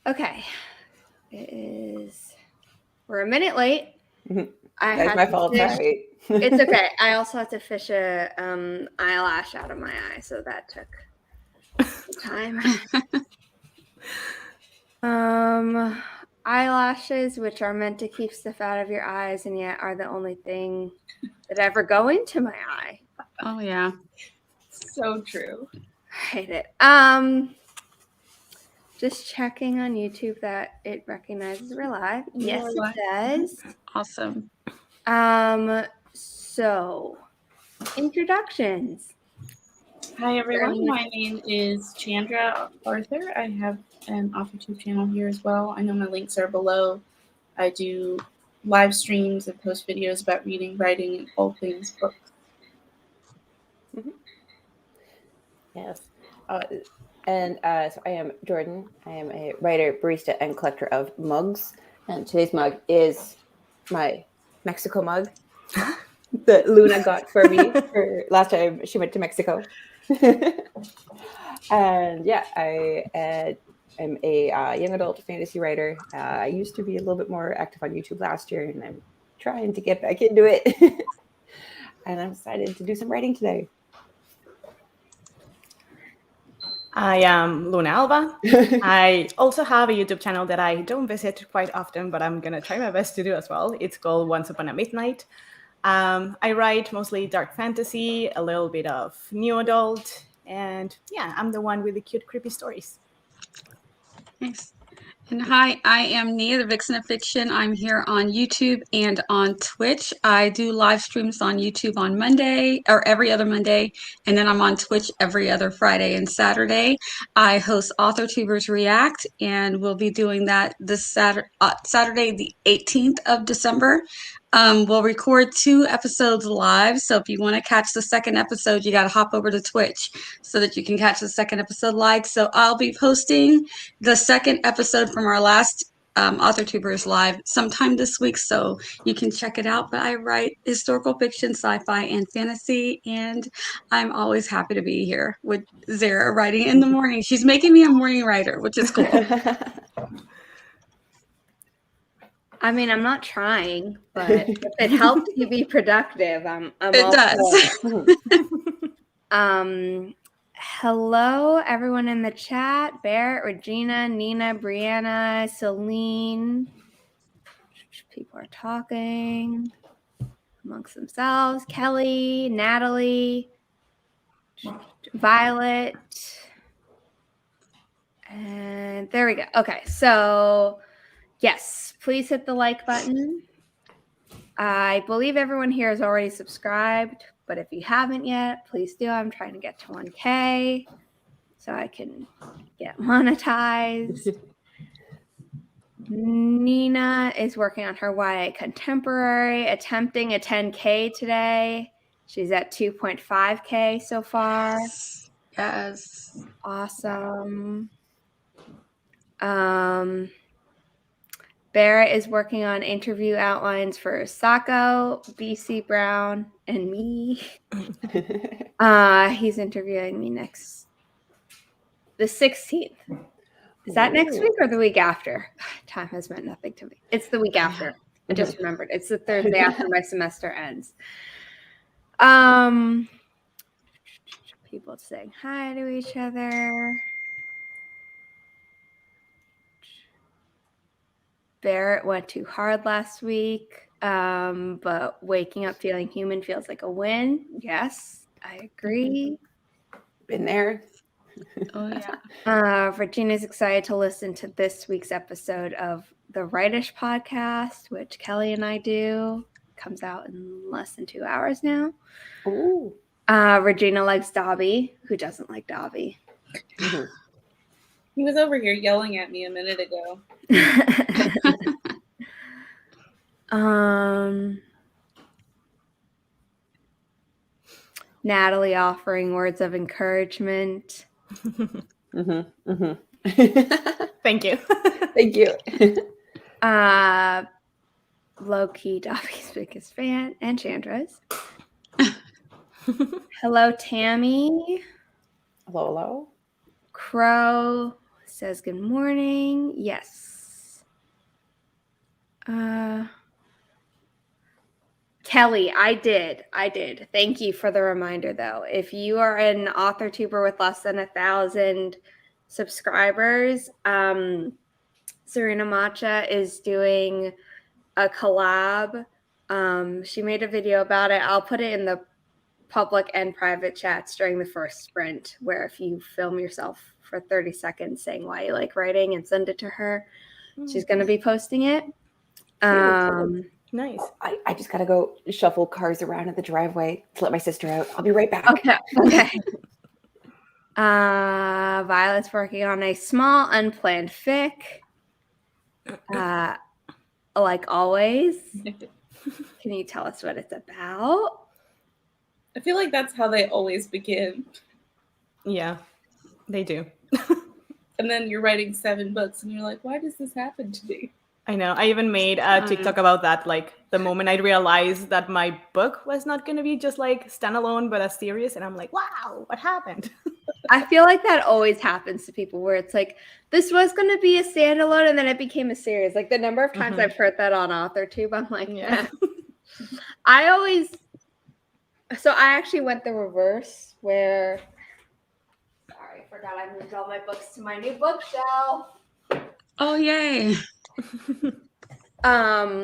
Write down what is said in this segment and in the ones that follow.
Okay. We're a minute late. That's my fault. Sorry. It's okay. I also had to fish a eyelash out of my eye, so that took time. Eyelashes, which are meant to keep stuff out of your eyes, and yet are the only thing that ever go into my eye. Oh yeah, so true. I hate it. Just checking on YouTube that it recognizes we're live. Yes, it does. Awesome. So, introductions. Hi, everyone. My name is Chandra Arthur. I have an off-YouTube channel here as well. I know my links are below. I do live streams and post videos about reading, writing, and all things books. Yes. So I am Jordan. I am a writer, barista, and collector of mugs. And today's mug is my Mexico mug that Luna got for me for last time she went to Mexico. And yeah, I am a young adult fantasy writer. I used to be a little bit more active on YouTube last year, and I'm trying to get back into it. And I'm excited to do some writing today. I am Luna Alva. I also have a YouTube channel that I don't visit quite often, but I'm going to try my best to do as well. It's called Once Upon a Midnight. I write mostly dark fantasy, a little bit of new adult, and yeah, I'm the one with the cute, creepy stories. Nice. And hi, I am Nia, the Vixen of Fiction. I'm here on YouTube and on Twitch. I do live streams on YouTube on Monday or every other Monday, and then I'm on Twitch every other Friday and Saturday. I host AuthorTubers React, and we'll be doing that this Saturday, the 18th of December. We'll record 2 episodes live, so if you want to catch the second episode, you got to hop over to Twitch so that you can catch the second episode live. So I'll be posting the second episode from our last AuthorTubers live sometime this week, so you can check it out. But I write historical fiction, sci-fi, and fantasy, and I'm always happy to be here with Zara writing in the morning. She's making me a morning writer, which is cool. I mean, I'm not trying, but if it helps you be productive, I'm it does. Hello, everyone in the chat. Barrett, Regina, Nina, Brianna, Celine. People are talking amongst themselves. Kelly, Natalie, Violet. And there we go. Okay, so yes, please hit the like button. I believe everyone here is already subscribed, but if you haven't yet, please do. I'm trying to get to 1K so I can get monetized. Nina is working on her YA Contemporary, attempting a 10K today. She's at 2.5K so far. Yes. Awesome. Barrett is working on interview outlines for Sako, BC Brown, and me. He's interviewing me the 16th. Is that next week or the week after? Time has meant nothing to me. It's the week after. I just remembered. It's the Thursday after my semester ends. People saying hi to each other. Barrett went too hard last week, but waking up feeling human feels like a win. Yes, I agree. Been there. Oh, yeah. Regina's excited to listen to this week's episode of the Rightish podcast, which Kelly and I do. Comes out in less than 2 hours now. Ooh. Regina likes Dobby. Who doesn't like Dobby? Mm-hmm. He was over here yelling at me a minute ago. Natalie offering words of encouragement. Thank you. Thank you. Low-key Dobby's biggest fan, and Chandra's. Hello, Tammy. Hello. Crow says good morning. Yes. Kelly, I did. Thank you for the reminder, though. If you are an author tuber with less than 1,000 subscribers, Serena Matcha is doing a collab. She made a video about it. I'll put it in the public and private chats during the first sprint, where if you film yourself for 30 seconds saying why you like writing and send it to her, she's going to be posting it. Nice. I just gotta go shuffle cars around in the driveway to let my sister out. I'll be right back. Okay. Violet's working on a small unplanned fic. Like always. Can you tell us what it's about? I feel like that's how they always begin. Yeah, they do. And then you're writing 7 books and you're like, why does this happen to me? I know. I even made a TikTok about that. Like the moment I realized that my book was not going to be just like standalone, but a series. And I'm like, wow, what happened? I feel like that always happens to people where it's like, this was going to be a standalone and then it became a series. Like the number of times I've heard that on AuthorTube, I'm like, yeah. I actually went the reverse where, sorry, I forgot I moved all my books to my new bookshelf. Oh, yay. So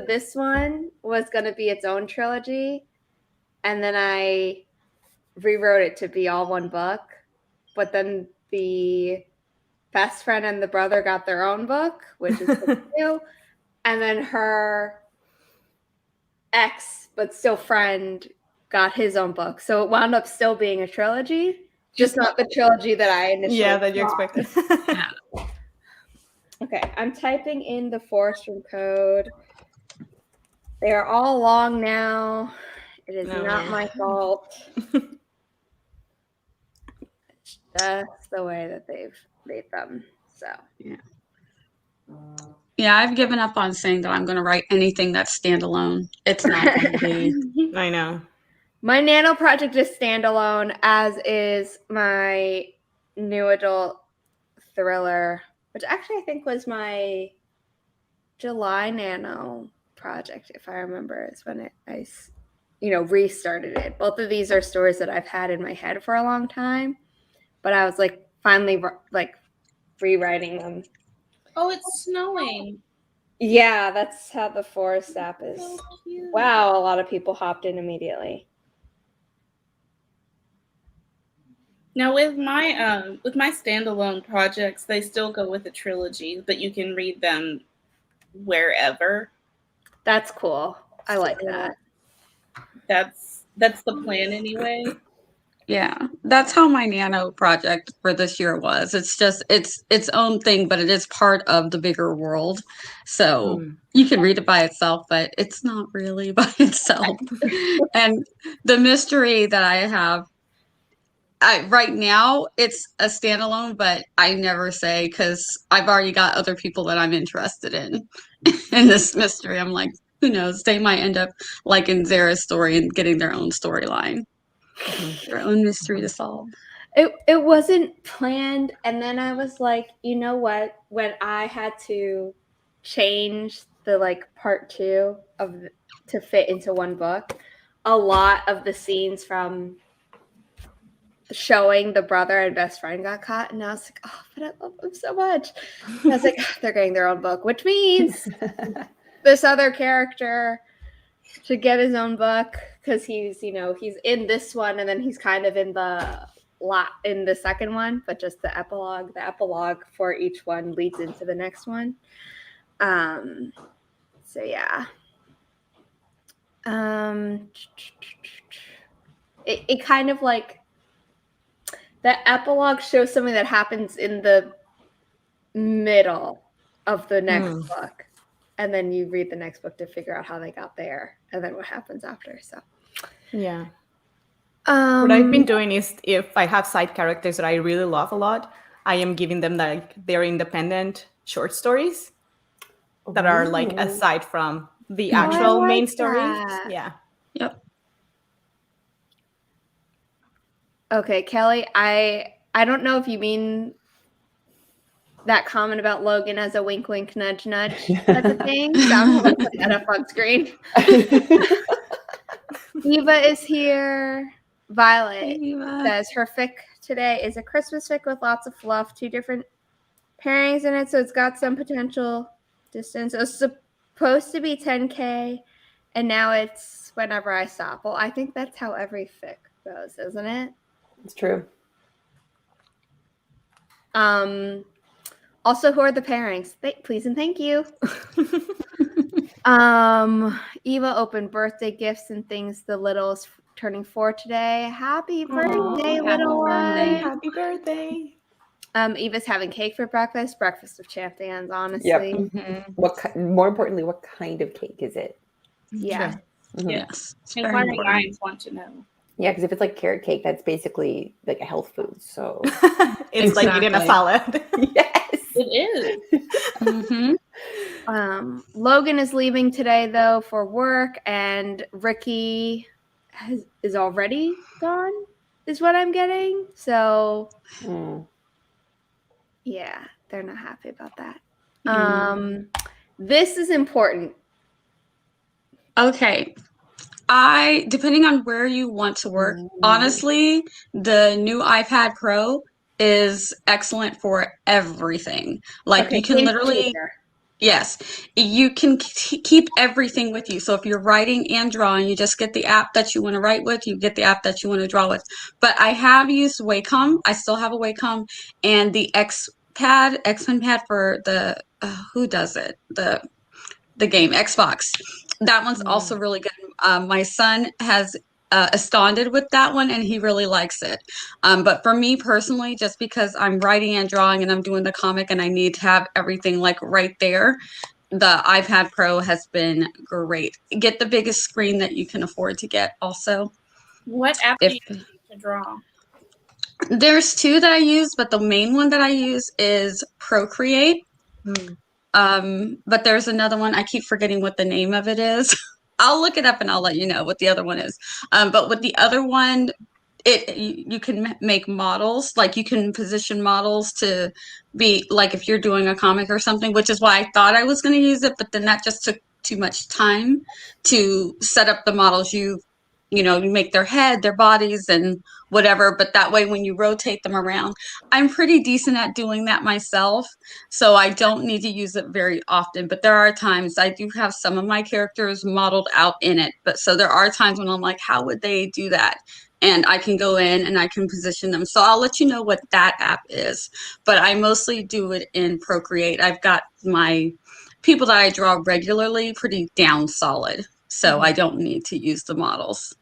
this one was going to be its own trilogy, and then I rewrote it to be all one book, but then the best friend and the brother got their own book, which is new, and then her ex but still friend got his own book, so it wound up still being a trilogy, just not the trilogy that I initially that you expected. Okay, I'm typing in the Forestrom code. They are all long now. It is not my fault. It's just the way that they've made them. So Yeah, I've given up on saying that I'm going to write anything that's standalone. It's not going to be. I know. My Nano project is standalone, as is my new adult thriller, which actually I think was my July Nano project, if I remember, is when I restarted it. Both of these are stories that I've had in my head for a long time, but I was like finally like rewriting them. Oh, it's snowing. Yeah, that's how the forest app is. So cute. Wow, a lot of people hopped in immediately. Now with my standalone projects, they still go with a trilogy, but you can read them wherever. That's cool. I like that. That's the plan anyway. Yeah, that's how my Nano project for this year was. It's just its own thing, but it is part of the bigger world. So you can read it by itself, but it's not really by itself. And the mystery that I have, right now, it's a standalone, but I never say because I've already got other people that I'm interested in this mystery. I'm like, who knows? They might end up liking Zara's story and getting their own storyline, their own mystery to solve. It wasn't planned, and then I was like, you know what? When I had to change the like part 2 to fit into one book, a lot of the scenes from showing the brother and best friend got cut, and I was like, oh, but I love them so much. And I was like, they're getting their own book, which means this other character should get his own book because he's in this one, and then he's kind of in the second one, but just the epilogue. The epilogue for each one leads into the next one. So yeah. It kind of like the epilogue shows something that happens in the middle of the next book, and then you read the next book to figure out how they got there and then what happens after. So yeah. What I've been doing is, if I have side characters that I really love a lot, I am giving them like their independent short stories that are like aside from the actual main story. That. Yeah. Yep. Okay, Kelly, I don't know if you mean that comment about Logan as a wink, wink, nudge, nudge type of thing. So I'm going to put that up on screen. Eva is here. Violet says her fic today is a Christmas fic with lots of fluff, 2 different pairings in it, so it's got some potential distance. It was supposed to be 10K, and now it's whenever I stop. Well, I think that's how every fic goes, isn't it? It's true. Also, who are the pairings? Please and thank you. Eva opened birthday gifts and things. The little's turning 4 today. Happy birthday, little one. Happy birthday. Eva's having cake for breakfast of champions, honestly. Yep. More importantly, what kind of cake is it? Yeah. Mm-hmm. Yes. Inquiring minds want to know. Yeah, because if it's like carrot cake, that's basically like a health food. So it's like eating a salad. Yes, it is. Logan is leaving today though for work, and Ricky is already gone, is what I'm getting. So yeah, they're not happy about that. This is important. Okay. Depending on where you want to work, honestly, the new iPad Pro is excellent for everything. Like you can literally, yes, you can keep everything with you. So if you're writing and drawing, you just get the app that you want to write with, you get the app that you want to draw with. But I have used Wacom. I still have a Wacom, and the X Pen pad for the, who does it? The game, Xbox. That one's also really good. My son has astounded with that one, and he really likes it. But for me personally, just because I'm writing and drawing and I'm doing the comic and I need to have everything like right there, the iPad Pro has been great. Get the biggest screen that you can afford to get also. What app do you use to draw? There's 2 that I use, but the main one that I use is Procreate. But there's another one. I keep forgetting what the name of it is. I'll look it up and I'll let you know what the other one is. But with the other one, you can make models, like you can position models to be like if you're doing a comic or something, which is why I thought I was going to use it, but then that just took too much time to set up the models. You make their head, their bodies, and whatever. But that way, when you rotate them around, I'm pretty decent at doing that myself. So I don't need to use it very often. But there are times I do have some of my characters modeled out in it. But so there are times when I'm like, how would they do that? And I can go in and I can position them. So I'll let you know what that app is. But I mostly do it in Procreate. I've got my people that I draw regularly pretty down solid. So I don't need to use the models.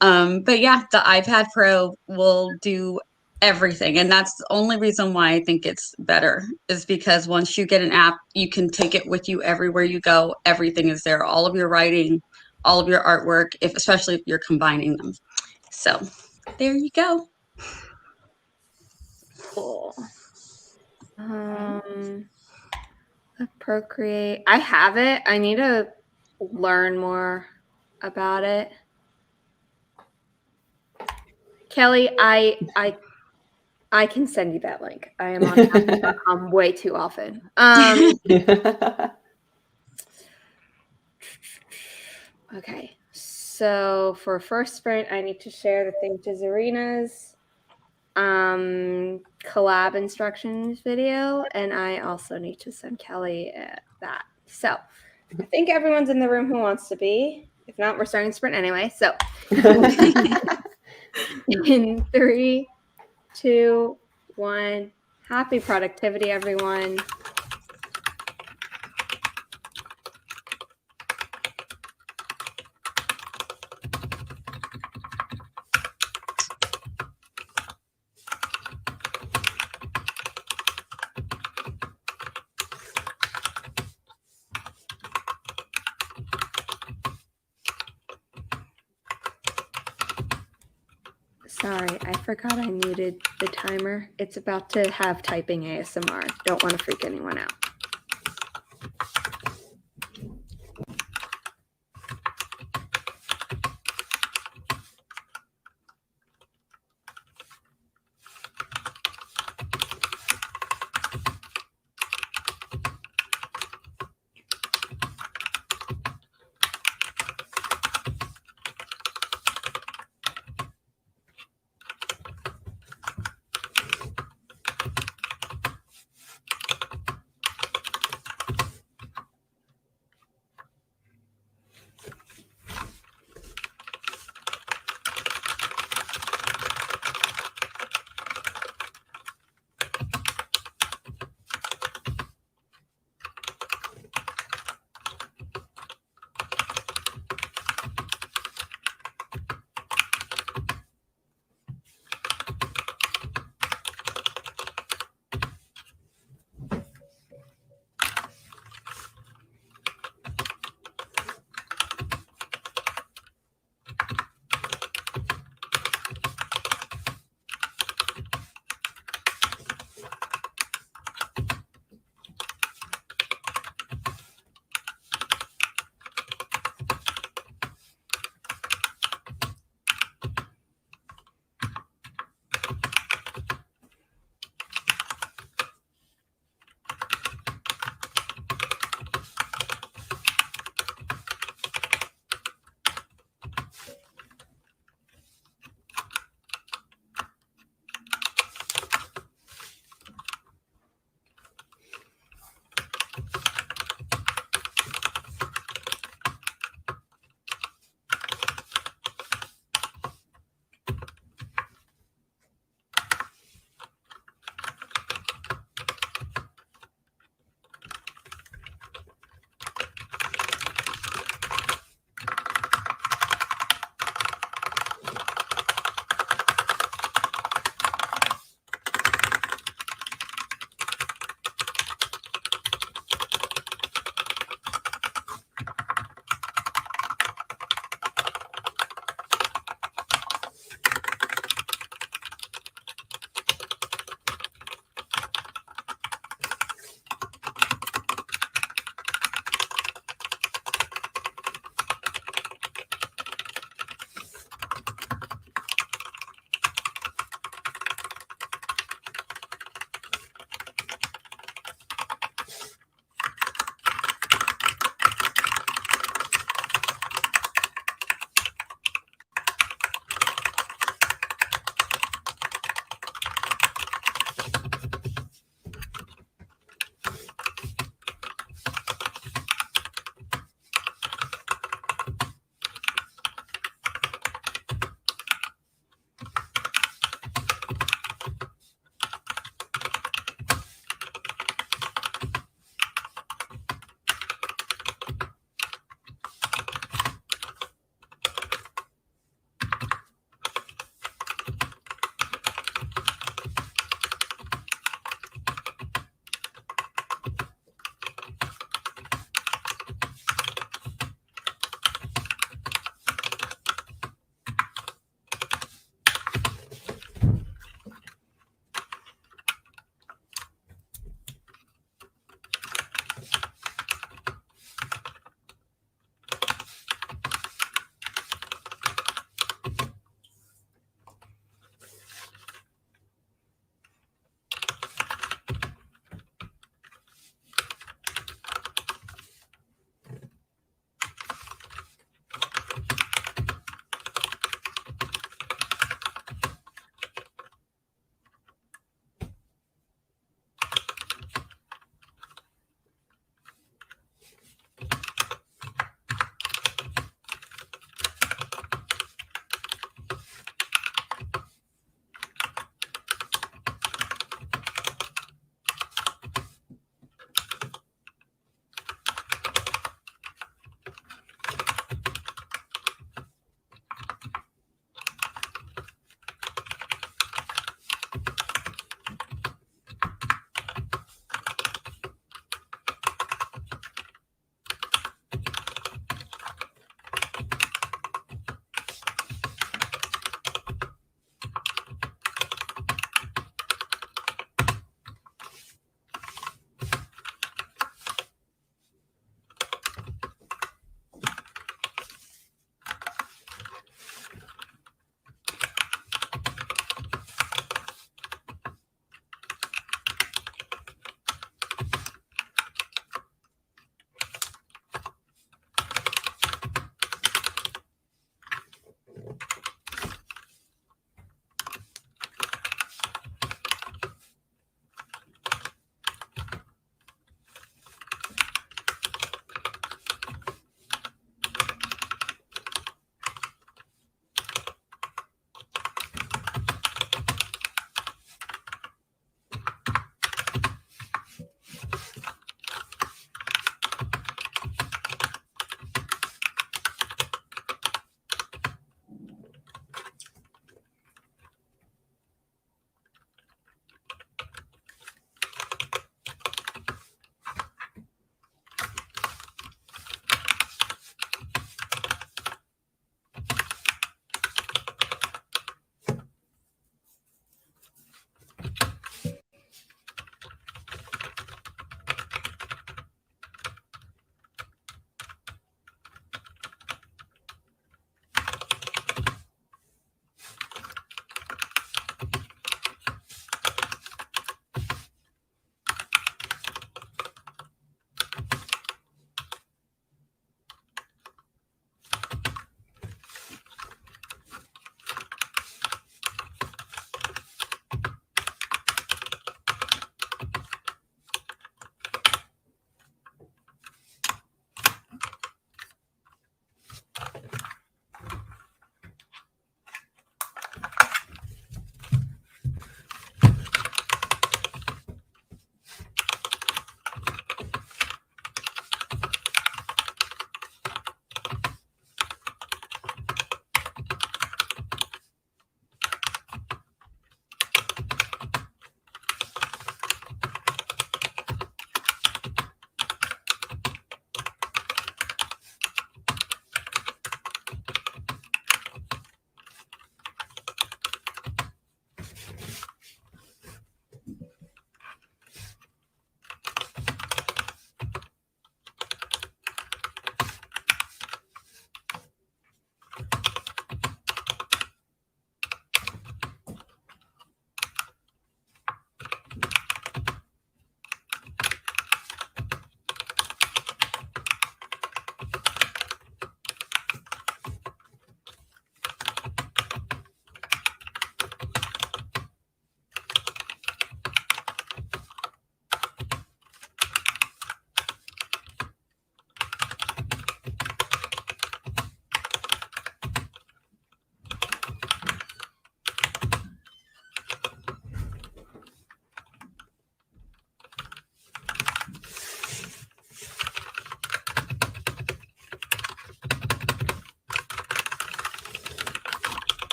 But yeah, the iPad Pro will do everything. And that's the only reason why I think it's better is because once you get an app, you can take it with you everywhere you go. Everything is there. All of your writing, all of your artwork, especially if you're combining them. So there you go. Cool. Procreate. I have it. I need to learn more about it. Kelly, I can send you that link. I am on Apple.com way too often. Okay, so for first sprint, I need to share the thing to Zarina's collab instructions video, and I also need to send Kelly that. So I think everyone's in the room who wants to be. If not, we're starting sprint anyway. So in 3, 2, 1, happy productivity, everyone. Sorry, I forgot I muted the timer. It's about to have typing ASMR. Don't want to freak anyone out.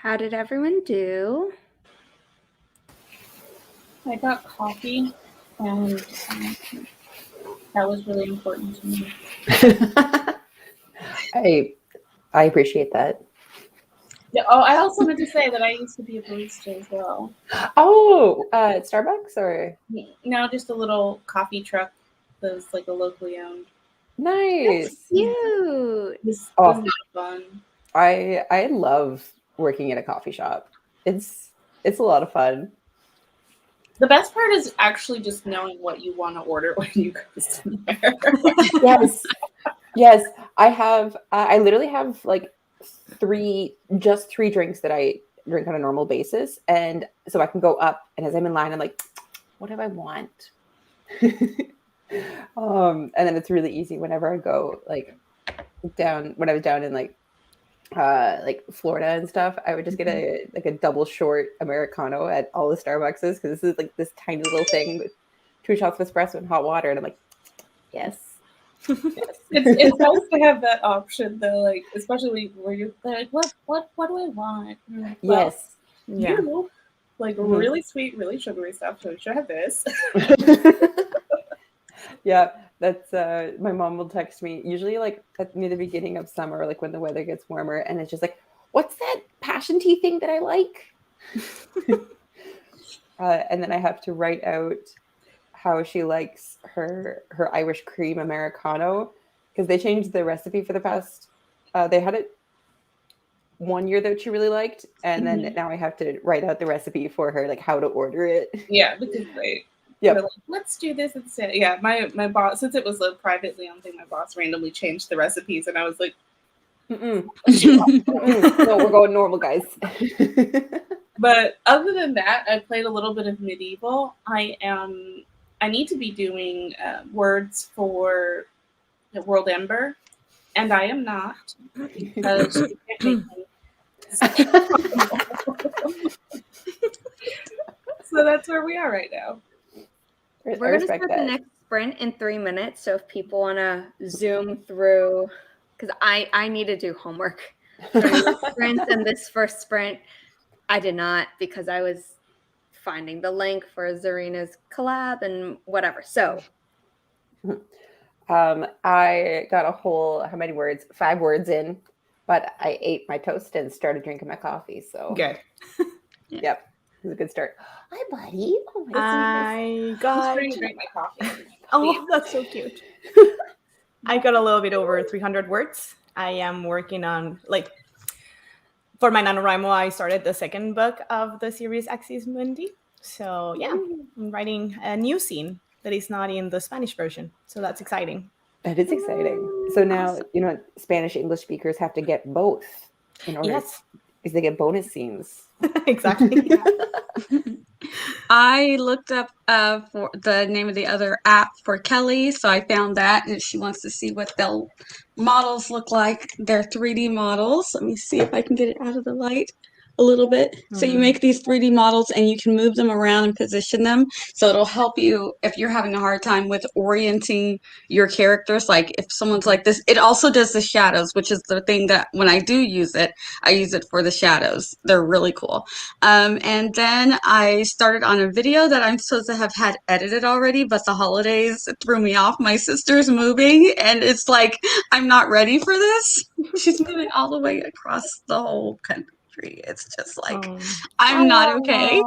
How did everyone do? I got coffee, and that was really important to me. I appreciate that. Yeah, oh, I also meant to say that I used to be a barista as well. Oh, at Starbucks or No, just a little coffee truck that was like a locally owned. nice. Cute. This Oh. was not fun. I love working in a coffee shop. It's a lot of fun. The best part is actually just knowing what you want to order when you go somewhere. Yes. I literally have like just three drinks that I drink on a normal basis, and so I can go up, and as I'm in line, I'm like, what do I want? And then it's really easy whenever I go like down when I was down in like Florida and stuff, I would just get a double short Americano at all the Starbuckses, because this is like this tiny little thing with 2 shots of espresso and hot water, and I'm like, yes. It's nice to have that option though, like especially where you're like, what do I want? Like, well, Yes. you like really sweet, really sugary stuff, so you should have this. Yeah, that's my mom will text me usually like near the beginning of summer, like when the weather gets warmer, and it's just like, what's that passion tea thing that I like? And then I have to write out how she likes her Irish cream Americano, because they changed the recipe for the past they had it one year that she really liked, and then now I have to write out the recipe for her, like how to order it. Yeah, because they're like, let's do this instead. Yeah, my boss, since it was a privately owned thing, my boss randomly changed the recipes, and I was like, no, we're going normal, guys. But other than that, I played a little bit of medieval. I need to be doing words for the World Ember, and I am not, because you can't make so that's where we are right now. We're going to start the next sprint in 3 minutes. So if people want to zoom through, because I need to do homework during the sprints, and this first sprint, I did not, because I was finding the link for Zarina's collab and whatever. So I got a whole, how many words? 5 words in, but I ate my toast and started drinking my coffee. So Good. Yep, it was a good start. Hi, buddy. Oh, I got. Drink my coffee. Oh, that's so cute. I got a little bit over 300 words. I am working on, like, for my NaNoWriMo, I started the second book of the series Axis Mundi. So yeah, I'm writing a new scene that is not in the Spanish version. So that's exciting. That is exciting. So now, Spanish English speakers have to get both in order, because they get bonus scenes. Exactly. I looked up for the name of the other app for Kelly, so I found that, and she wants to see what the models look like. They're 3D models. Let me see if I can get it out of the light a little bit. So you make these 3D models, and you can move them around and position them. So it'll help you if you're having a hard time with orienting your characters. Like if someone's like this, it also does the shadows, which is the thing that when I do use it, I use it for the shadows. They're really cool. And then I started on a video that I'm supposed to have had edited already, but the holidays threw me off. My sister's moving, and it's like, I'm not ready for this. She's moving all the way across the whole country. It's just like, I'm not okay.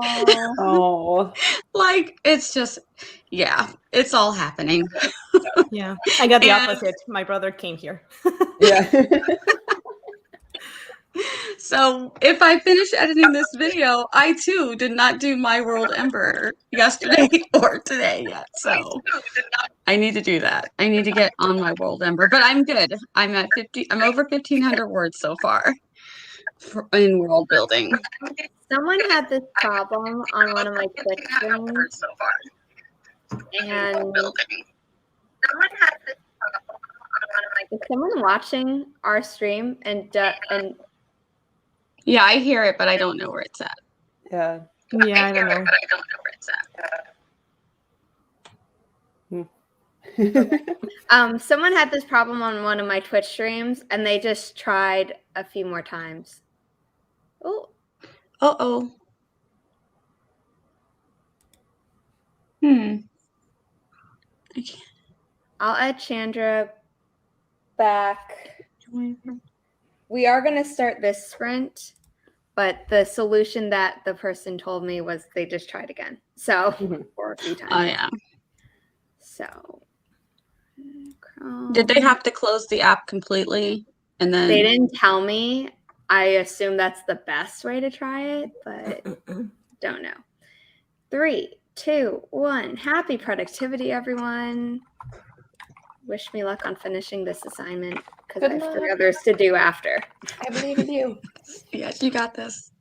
Oh. Like, it's just, yeah, it's all happening. Yeah, I got the opposite. My brother came here. Yeah. So if I finish editing this video, I too did not do my World Ember yesterday or today yet. So I need to do that. I need to get on my World Ember, but I'm good. I'm at 50. I'm over 1,500 words so far in world building. someone had this problem on one of my Twitch streams, and is someone watching our stream and Yeah, I hear it, but I don't know where it's at. Yeah. Yeah, I don't know. someone had this problem on one of my Twitch streams, and they just tried a few more times. Oh, Uh-oh. Hmm. Okay. I'll add Chandra back. We are going to start this sprint, but the solution that the person told me was they just tried again. So, for a few times. Oh, yeah. So, Did they have to close the app completely? And then They didn't tell me. I assume that's the best way to try it, but don't know. 3, 2, 1. Happy productivity, everyone. Wish me luck on finishing this assignment because I have 3 others to do after. I believe in you. Yes, you got this.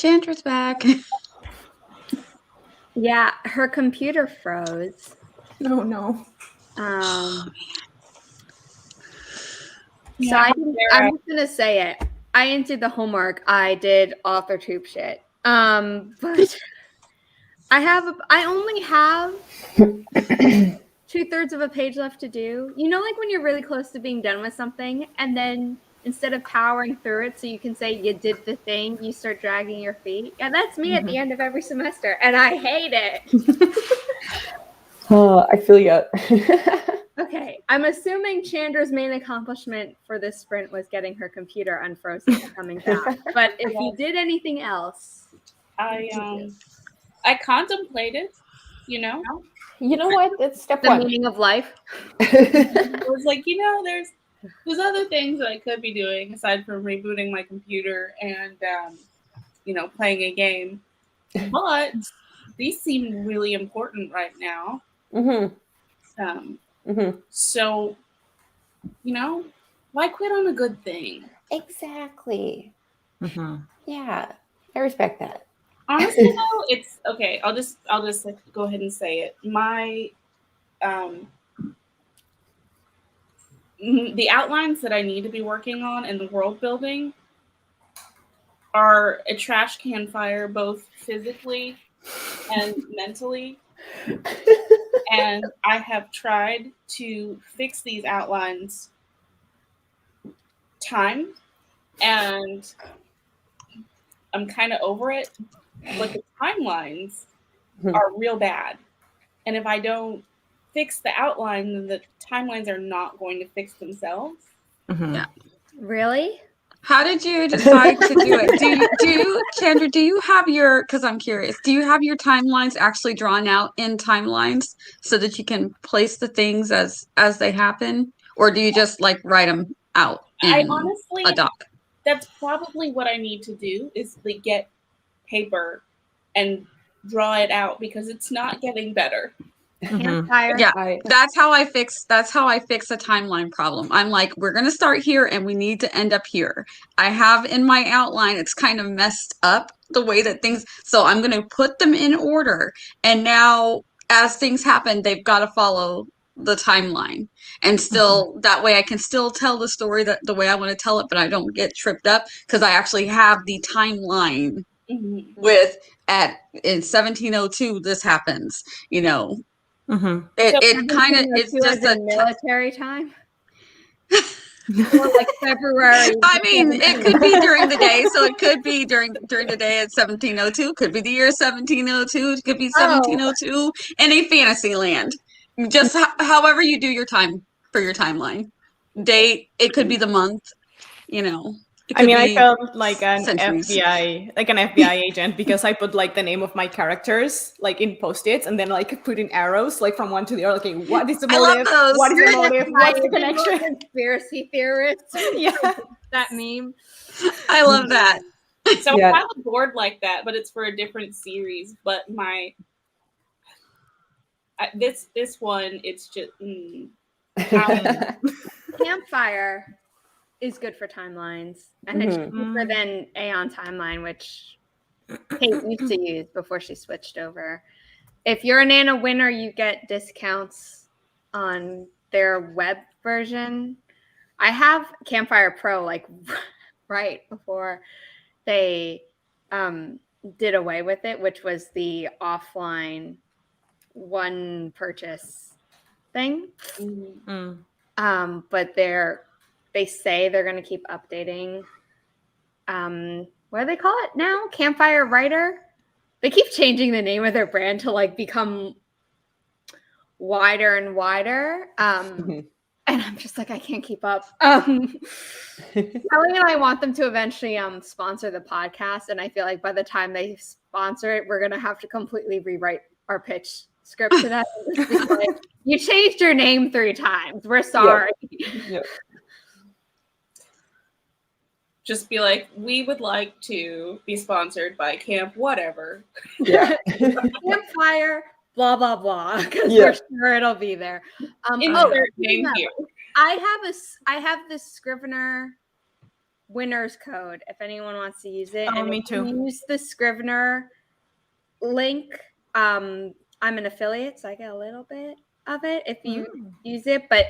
Chandra's back. Yeah, her computer froze. No, no. So I'm just gonna say it. I didn't do the homework. I did author tube shit. But I only have 2/3 of a page left to do. You know, like when you're really close to being done with something, and then instead of powering through it so you can say you did the thing, you start dragging your feet. And that's me at the end of every semester, and I hate it. Oh, I feel you. Okay, I'm assuming Chandra's main accomplishment for this sprint was getting her computer unfrozen and coming back. But if you did anything else, I contemplated, you know. You know what? That's step the one. meaning of life. I was like, there's other things that I could be doing aside from rebooting my computer and playing a game. But these seem really important right now. So, why quit on a good thing? Exactly. Yeah, I respect that. Honestly, though, it's okay. I'll just go ahead and say it. My the outlines that I need to be working on in the world building are a trash can fire, both physically and mentally. And I have tried to fix these outlines time, and I'm kind of over it. But the timelines are real bad. And if I don't fix the outline, then the timelines are not going to fix themselves. Yeah. Really? How did you decide to do it? Chandra, do you have because I'm curious, do you have your timelines actually drawn out in timelines so that you can place the things as they happen? Or do you just like write them out in a doc? That's probably what I need to do is like get paper and draw it out because it's not getting better. Campfire. That's how I fix a timeline problem. I'm like, we're gonna start here and we need to end up here. I have in my outline, it's kind of messed up the way that things, so I'm gonna put them in order, and now as things happen, they've got to follow the timeline, and still that way I can still tell the story the way I want to tell it, but I don't get tripped up because I actually have the timeline with in 1702 this happens, It kind of it's just a military time. Or like February. I mean, it could be during the day, so it could be during the day at 1702. Could be the year 1702. It could be 1702 in a fantasy land. Just however you do your time for your timeline. Date. It could be the month. I felt like an FBI agent because I put like the name of my characters like in post-its and then like put in arrows like from one to the other. Okay, what is the motive? What is the motive? What's the connection? Conspiracy theorists. Yeah, that meme. I love that. So I have a board like that, but it's for a different series. But this one, it's just Campfire is good for timelines, and it's cheaper than Aeon Timeline, which Kate used to use before she switched over. If you're a Nana winner, you get discounts on their web version. I have Campfire Pro like right before they did away with it, which was the offline one purchase thing. But they say they're going to keep updating. What do they call it now? Campfire Writer? They keep changing the name of their brand to like become wider and wider. And I'm just like, I can't keep up. Kelly and I want them to eventually sponsor the podcast. And I feel like by the time they sponsor it, we're going to have to completely rewrite our pitch script to that. Like, you changed your name 3 times. We're sorry. Yep. Just be like, we would like to be sponsored by Camp whatever. Yeah. Campfire, blah, blah, blah. Because we're sure it'll be there. Insert name here. I have this Scrivener winner's code if anyone wants to use it. Oh, And me if you too. use the Scrivener link. I'm an affiliate, so I get a little bit of it if you use it. But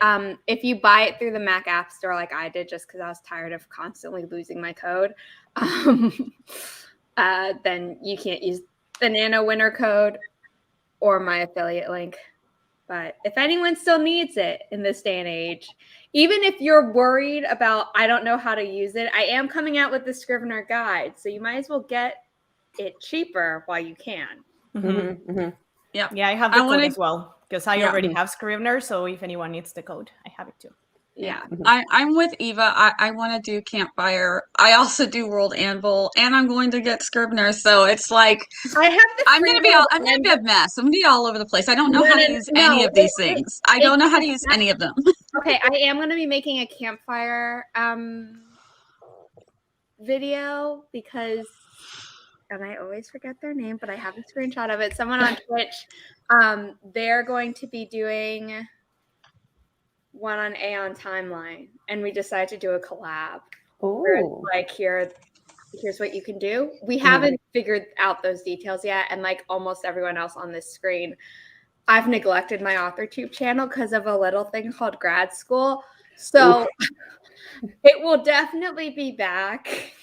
if you buy it through the Mac App Store, like I did, just because I was tired of constantly losing my code, then you can't use the Nano winner code or my affiliate link. But if anyone still needs it in this day and age, even if you're worried about, I don't know how to use it, I am coming out with the Scrivener guide. So you might as well get it cheaper while you can. Yeah. Yeah, I have the code as well because I already have Scrivener. So if anyone needs the code, I have it too. Yeah, I'm with Eva. I want to do Campfire. I also do World Anvil, and I'm going to get Scrivener. So it's like I'm gonna be a mess. I'm gonna be all over the place. I don't know how to use any of these things. I don't know how to use any of them. Okay, I am gonna be making a Campfire video because, and I always forget their name, but I have a screenshot of it. Someone on Twitch, they're going to be doing one on Aeon Timeline, and we decided to do a collab. Where it's like, here's what you can do. We haven't figured out those details yet, and like almost everyone else on this screen, I've neglected my AuthorTube channel because of a little thing called grad school. So it will definitely be back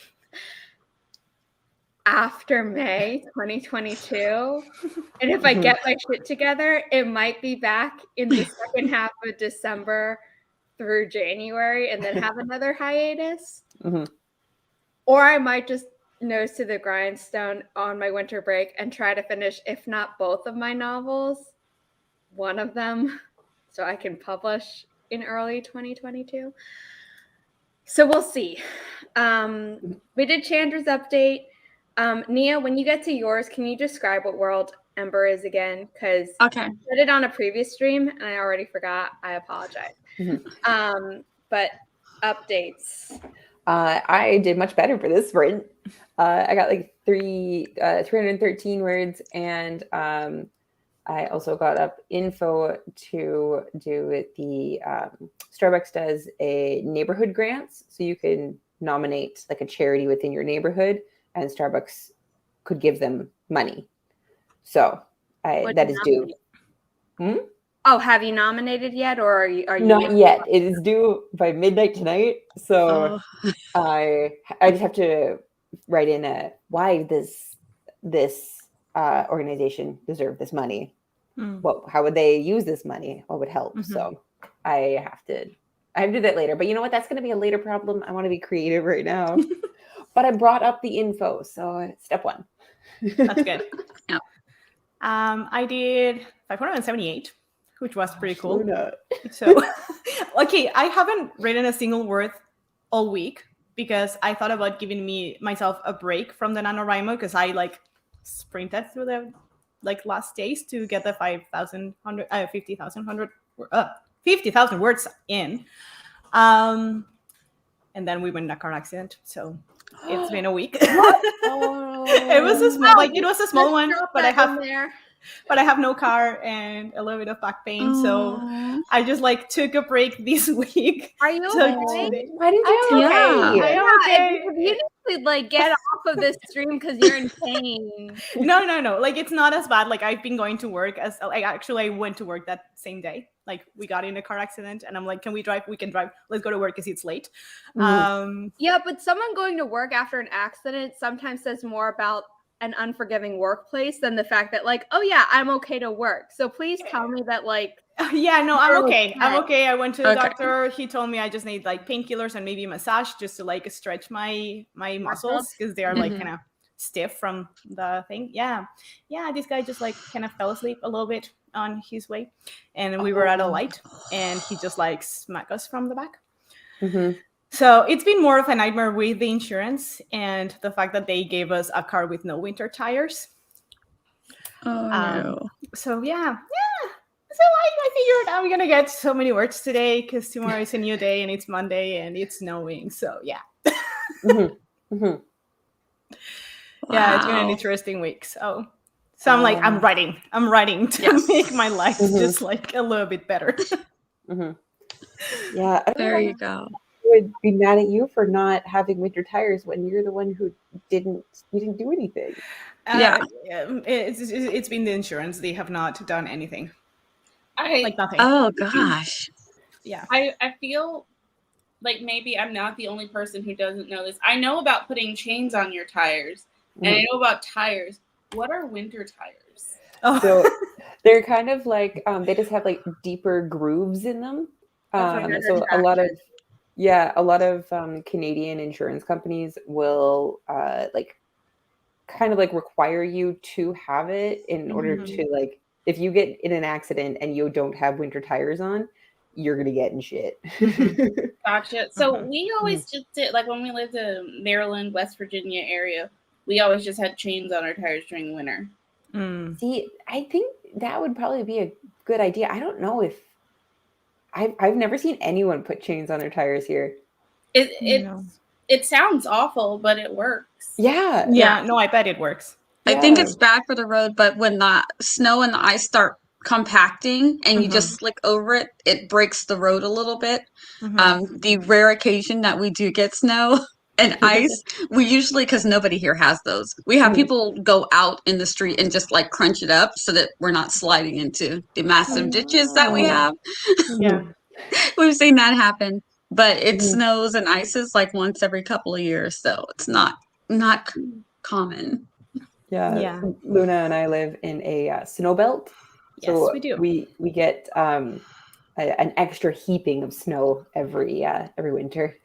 after May 2022. And if I get my shit together, it might be back in the second half of December through January and then have another hiatus. Or I might just nose to the grindstone on my winter break and try to finish, if not both of my novels, one of them, so I can publish in early 2022. So we'll see. We did Chandra's update. Nia, when you get to yours, can you describe what World Ember is again? Because I said it on a previous stream and I already forgot. I apologize. But updates. I did much better for this sprint. I got like 313 words, and I also got up info to do the Starbucks does a neighborhood grants, so you can nominate like a charity within your neighborhood, and Starbucks could give them money. So that is due. Oh, have you nominated yet, or are you not yet? It is due by midnight tonight. So I just have to write in why does this organization deserve this money? How would they use this money? What would help? So I have to do that later. But you know what? That's going to be a later problem. I want to be creative right now. But I brought up the info, so step one. That's good. I did 578, which was pretty cool. So, okay, I haven't written a single word all week because I thought about giving myself a break from the NaNoWriMo because I like sprinted through the last days to get the 50,000 words in. And then we went in a car accident, so it's been a week. It was a small one, but I have no car and a little bit of back pain, so I just took a break this week. Are you okay? Why didn't you tell me? I am okay. You need to get off of this stream because you're in pain. No. It's not as bad. I've been going to work I went to work that same day. We got in a car accident and I'm like, can we drive? We can drive. Let's go to work because it's late. Yeah, but someone going to work after an accident sometimes says more about an unforgiving workplace than the fact that oh yeah, I'm okay to work. So please tell me that yeah, no, I'm okay. I'm okay. I went to the doctor. He told me I just need painkillers and maybe massage just to stretch my muscles because they are kind of stiff from the thing. Yeah. This guy just kind of fell asleep a little bit on his way, and we were at a light, and he just smacked us from the back. So it's been more of a nightmare with the insurance and the fact that they gave us a car with no winter tires. No. So yeah. So I figured I'm gonna get so many words today because tomorrow is a new day and it's Monday and it's snowing. So yeah. Yeah, it's been an interesting week. So I'm I'm writing to make my life just a little bit better. Yeah. There you go. would be mad at you for not having winter tires when you're the one who didn't do anything. It's been the insurance. They have not done anything. Like nothing. Oh gosh. Yeah. I feel like maybe I'm not the only person who doesn't know this. I know about putting chains on your tires, and I know about tires. What are winter tires? Oh. So they're kind of like they just have like deeper grooves in them. So a lot of Canadian insurance companies will kind of like require you to have it in order to like, if you get in an accident and you don't have winter tires on, you're gonna get in shit. Gotcha. So we always just did, like when we lived in Maryland, West Virginia area, we always just had chains on our tires during the winter. See, I think that would probably be a good idea. I don't know if I've never seen anyone put chains on their tires here. It sounds awful, but it works. Yeah. No, I bet it works. I think it's bad for the road, but when the snow and the ice start compacting and you just slick over it, it breaks the road a little bit. The rare occasion that we do get snow and ice, we usually, because nobody here has those, we have people go out in the street and just like crunch it up so that we're not sliding into the massive ditches that we have. Yeah. We've seen that happen, but it snows and ices like once every couple of years, so it's not common. Yeah. Luna and I live in a snow belt. Yes, so we do. We get an extra heaping of snow every winter.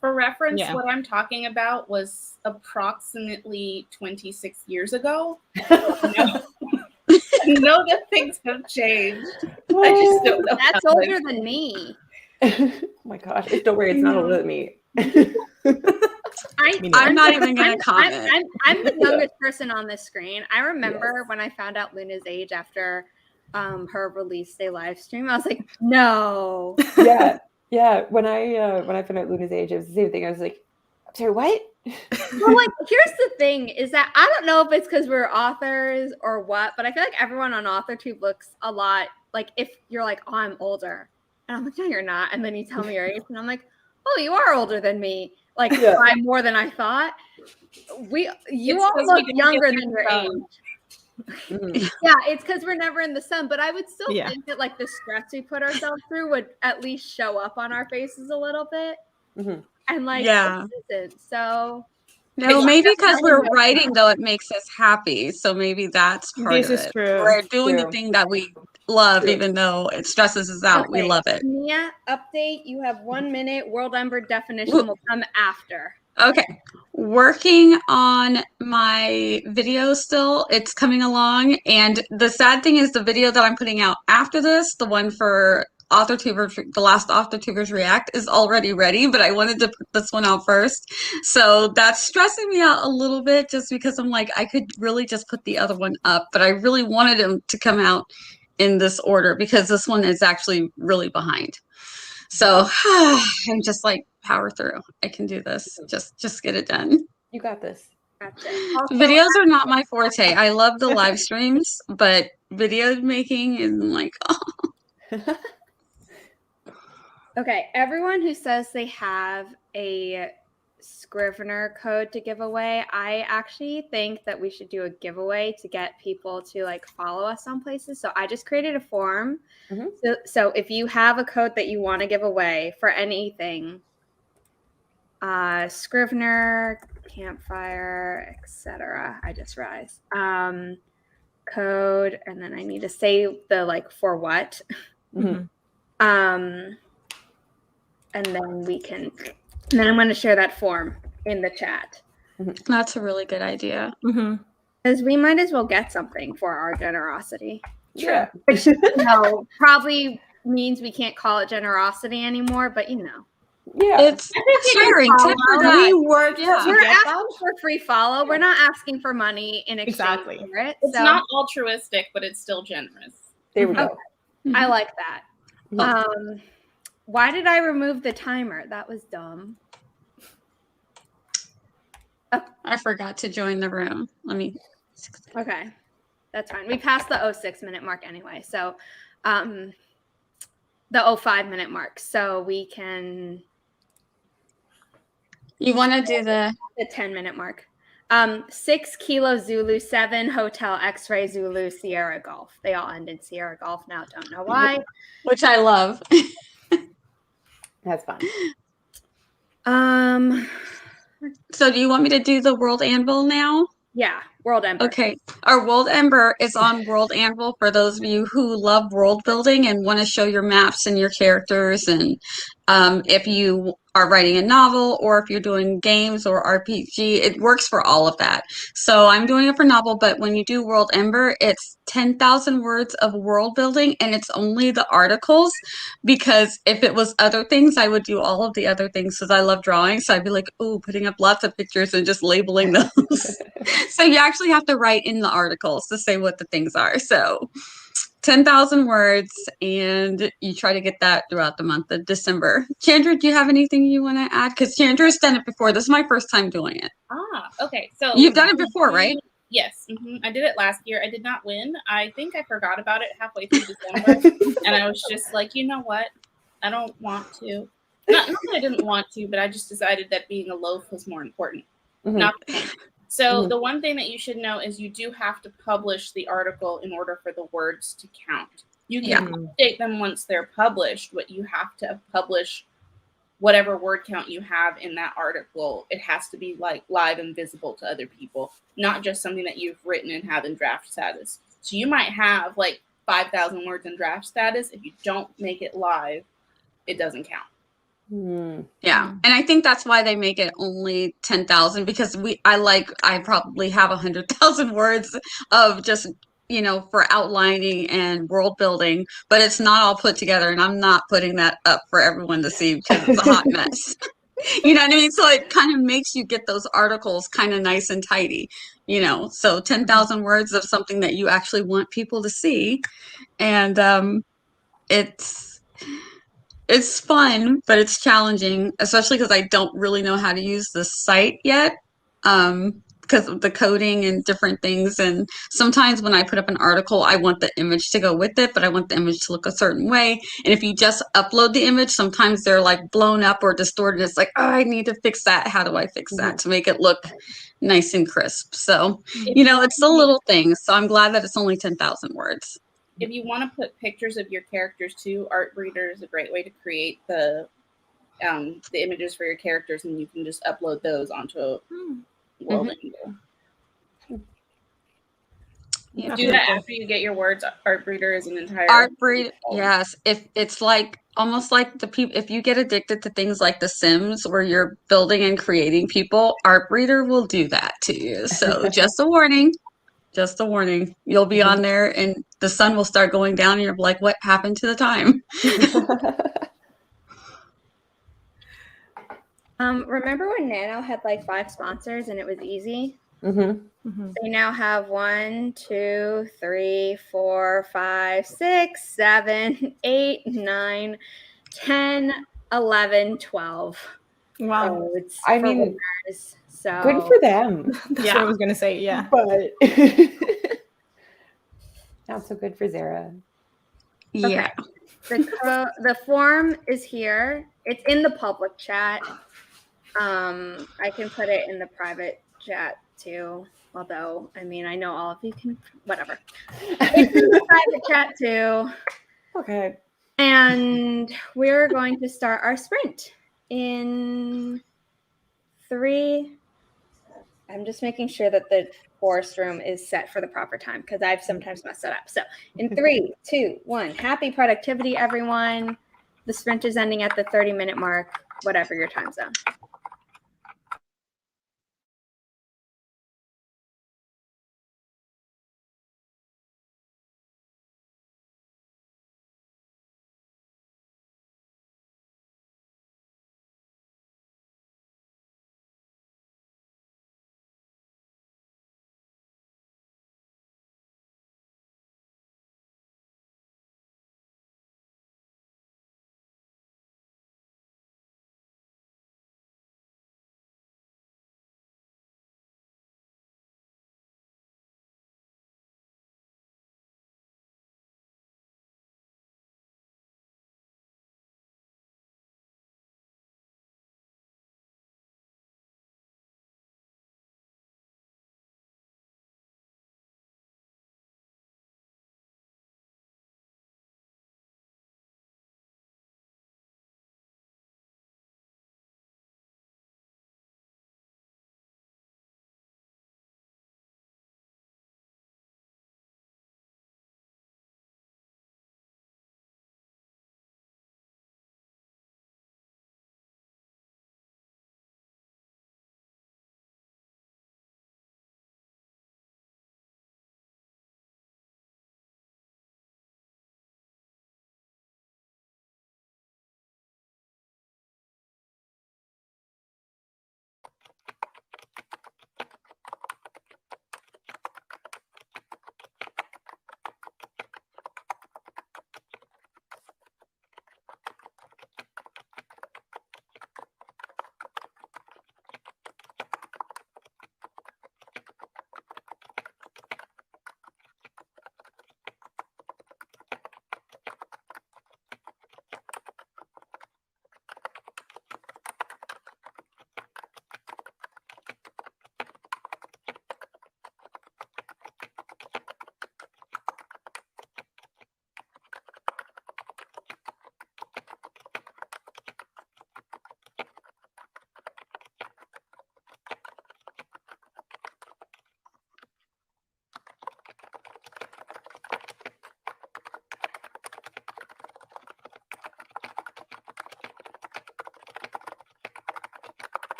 For reference, what I'm talking about was approximately 26 years ago. I know that things have changed. I just don't know. That's older than me. Oh my gosh. Don't worry, it's not older than me. I'm not even going to comment. I'm the youngest person on this screen. I remember when I found out Luna's age after her release day live stream. I was like, no. Yeah. When I found out Luna's age, it was the same thing. I was like, I'm sorry, what? Well, like, here's the thing: is that I don't know if it's because we're authors or what, but I feel like everyone on AuthorTube looks a lot like, if you're like, oh, I'm older, and I'm like, no, you're not, and then you tell me your age, and I'm like, oh, you are older than me, like by more than I thought. You all look younger than your age. Yeah, it's because we're never in the sun, but I would still think that like the stress we put ourselves through would at least show up on our faces a little bit. And like, it isn't. So no, maybe because we're writing though, it makes us happy. So maybe that's part of it. This is true. We're doing the thing that we love, even though it stresses us out. We love it. Mia, update. You have 1 minute. World Ember definition will come after. Okay. Working on my video still. It's coming along. And the sad thing is the video that I'm putting out after this, the one for AuthorTubers, the last AuthorTubers React, is already ready, but I wanted to put this one out first. So that's stressing me out a little bit just because I'm like, I could really just put the other one up, but I really wanted them to come out in this order because this one is actually really behind. So I'm just like, power through. I can do this. Just get it done. You got this. Gotcha. Videos are not my forte. I love the live streams, but video making is like, oh. Okay, everyone who says they have a Scrivener code to give away, I actually think that we should do a giveaway to get people to like follow us on places. So I just created a form. So if you have a code that you want to give away for anything, Scrivener, Campfire, etc. I just realized code, and then I need to say the like for what. And then we can, and then I'm going to share that form in the chat. That's a really good idea. Because we might as well get something for our generosity. Yeah. Which, probably means we can't call it generosity anymore, but Yeah. It's sharing. We work we're asking for free follow. We're not asking for money in exchange for it. It's not altruistic, but it's still generous. There we go. I like that. Why did I remove the timer? That was dumb. I forgot to join the room. Okay. That's fine. We passed the 06 minute mark anyway. So the 05 minute mark. So we can You want to do the 10-minute mark. 6 Kilo Zulu 7 Hotel X-Ray Zulu Sierra Golf. They all end in Sierra Golf now. Don't know why. which I love. That's fun. So do you want me to do the World Anvil now? Yeah, World Ember. Okay. Our World Ember is on World Anvil for those of you who love world building and want to show your maps and your characters. And if you are writing a novel or if you're doing games or RPG, it works for all of that. So I'm doing it for novel, but when you do World Ember, it's 10,000 words of world building and it's only the articles, because if it was other things, I would do all of the other things because I love drawing. So I'd be like, oh, putting up lots of pictures and just labeling those. So you actually have to write in the articles to say what the things are. So 10,000 words, and you try to get that throughout the month of December. Chandra, do you have anything you want to add? Because Chandra's done it before. This is my first time doing it. Okay. So You've done it before, right? Yes. I did it last year. I did not win. I think I forgot about it halfway through December. And I was just like, you know what? I don't want to. Not that I didn't want to, but I just decided that being a loaf was more important. Not the point. So the one thing that you should know is you do have to publish the article in order for the words to count. You can update them once they're published, but you have to publish whatever word count you have in that article. It has to be like live and visible to other people, not just something that you've written and have in draft status. So you might have like 5,000 words in draft status. If you don't make it live, it doesn't count. Yeah, and I think that's why they make it only 10,000, because I probably have 100,000 words of just, for outlining and world building, but it's not all put together, and I'm not putting that up for everyone to see because it's a hot mess. You know what I mean? So it kind of makes you get those articles kind of nice and tidy, so 10,000 words of something that you actually want people to see. And it's fun, but it's challenging, especially because I don't really know how to use the site yet, because of the coding and different things. And sometimes when I put up an article, I want the image to go with it, but I want the image to look a certain way. And if you just upload the image, sometimes they're like blown up or distorted. It's like, oh, I need to fix that. How do I fix that to make it look nice and crisp? So, it's the little things. So I'm glad that it's only 10,000 words. If you want to put pictures of your characters too, Artbreeder is a great way to create the images for your characters, and you can just upload those onto a World Anvil. Do that after you get your words. Artbreeder is an entire Artbreeder. Yes, if it's like almost like the people. If you get addicted to things like The Sims, where you're building and creating people, Artbreeder will do that to you. So just a warning. Just a warning. You'll be on there and the sun will start going down and you're like, what happened to the time? Remember when Nano had like 5 sponsors and it was easy? They now have 1, 2, 3, 4, 5, 6, 7, 8, 9, 10, 11, 12. Wow. I mean, winners, so good for them. That's what I was going to say. Yeah. But not so good for Zara. Yeah. The form is here. It's in the public chat. I can put it in the private chat too. Although, I mean, I know all of you can, whatever. It's in the private chat too. Okay. And we're going to start our sprint in 3. I'm just making sure that the forest room is set for the proper time because I've sometimes messed it up. So in 3, 2, 1, happy productivity, everyone. The sprint is ending at the 30-minute mark, whatever your time zone.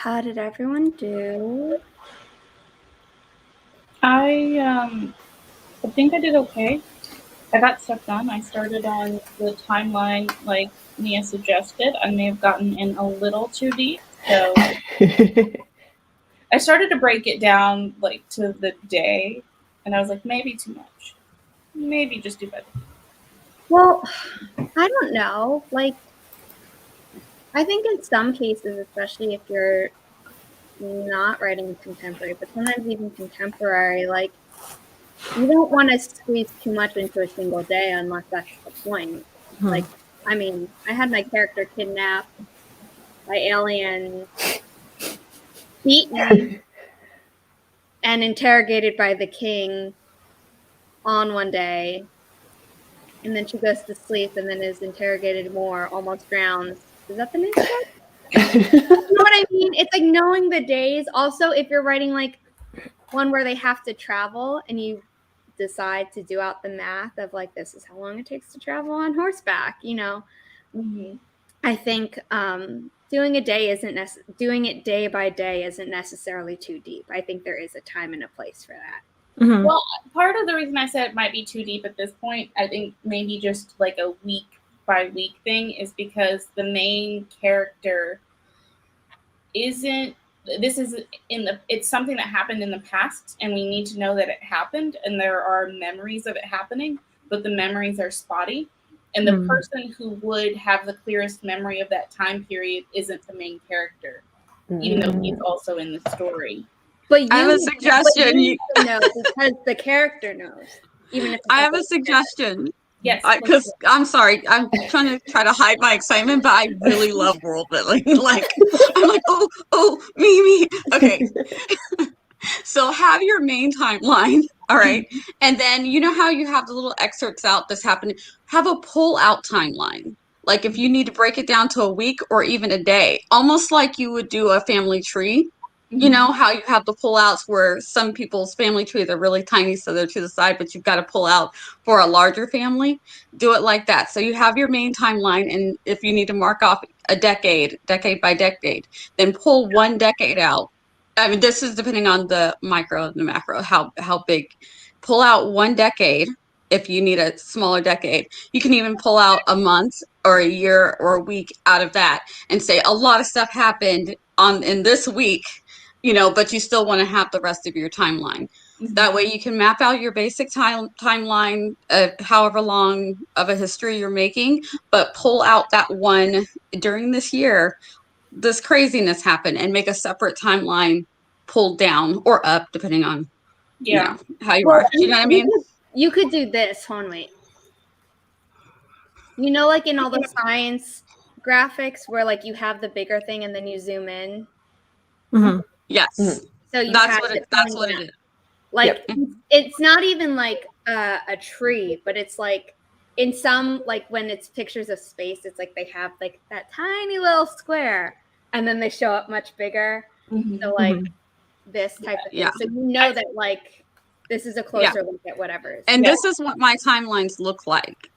how did everyone do? I think I did okay. I got stuff done. I started on the timeline like Nia suggested. I may have gotten in a little too deep, so I started to break it down like to the day, and I was like, maybe too much. Maybe just do better. Well, I don't know. Like, I think in some cases, especially if you're not writing contemporary, but sometimes even contemporary, like, you don't want to squeeze too much into a single day unless that's the point. Like, I mean, I had my character kidnapped by aliens, beaten, and interrogated by the king on one day. And then she goes to sleep and then is interrogated more, almost drowns. Is that the next one? You know what I mean? It's like knowing the days. Also, if you're writing like one where they have to travel and you decide to do out the math of like, this is how long it takes to travel on horseback, you know? Mm-hmm. I think doing it day by day isn't necessarily too deep. I think there is a time and a place for that. Mm-hmm. Well, part of the reason I said it might be too deep at this point, I think maybe just like a week by week thing, is because the main character it's something that happened in the past, and we need to know that it happened, and there are memories of it happening, but the memories are spotty. And the person who would have the clearest memory of that time period isn't the main character, even though he's also in the story. But I have a suggestion. You know, because the character knows. Even if I have a suggestion. Yes, Because I'm sorry, I'm trying to hide my excitement, but I really love world building. Like, I'm like, oh, me. Okay. So have your main timeline, all right? And then you know how you have the little excerpts out that's happening? Have a pull out timeline. Like if you need to break it down to a week or even a day, almost like you would do a family tree. You know how you have the pull outs where some people's family trees are really tiny, so they're to the side, but you've got to pull out for a larger family. Do it like that. So you have your main timeline, and if you need to mark off a decade by decade, then pull one decade out. I mean, this is depending on the micro and the macro, how big. Pull out one decade if you need a smaller decade. You can even pull out a month or a year or a week out of that and say a lot of stuff happened in this week, you know, but you still want to have the rest of your timeline. That way you can map out your basic timeline of however long of a history you're making, but pull out that one during this year, this craziness happened, and make a separate timeline pulled down or up, depending on you know, how you are. Do you know what I mean? You could do this, wait. You know, like in all the science graphics where like you have the bigger thing and then you zoom in. Yes. So that's what it is. Like it's not even like a tree, but it's like in some, like when it's pictures of space, it's like they have like that tiny little square and then they show up much bigger. So like this type of thing. So you know that like this is a closer look at whatever. And this is what my timelines look like.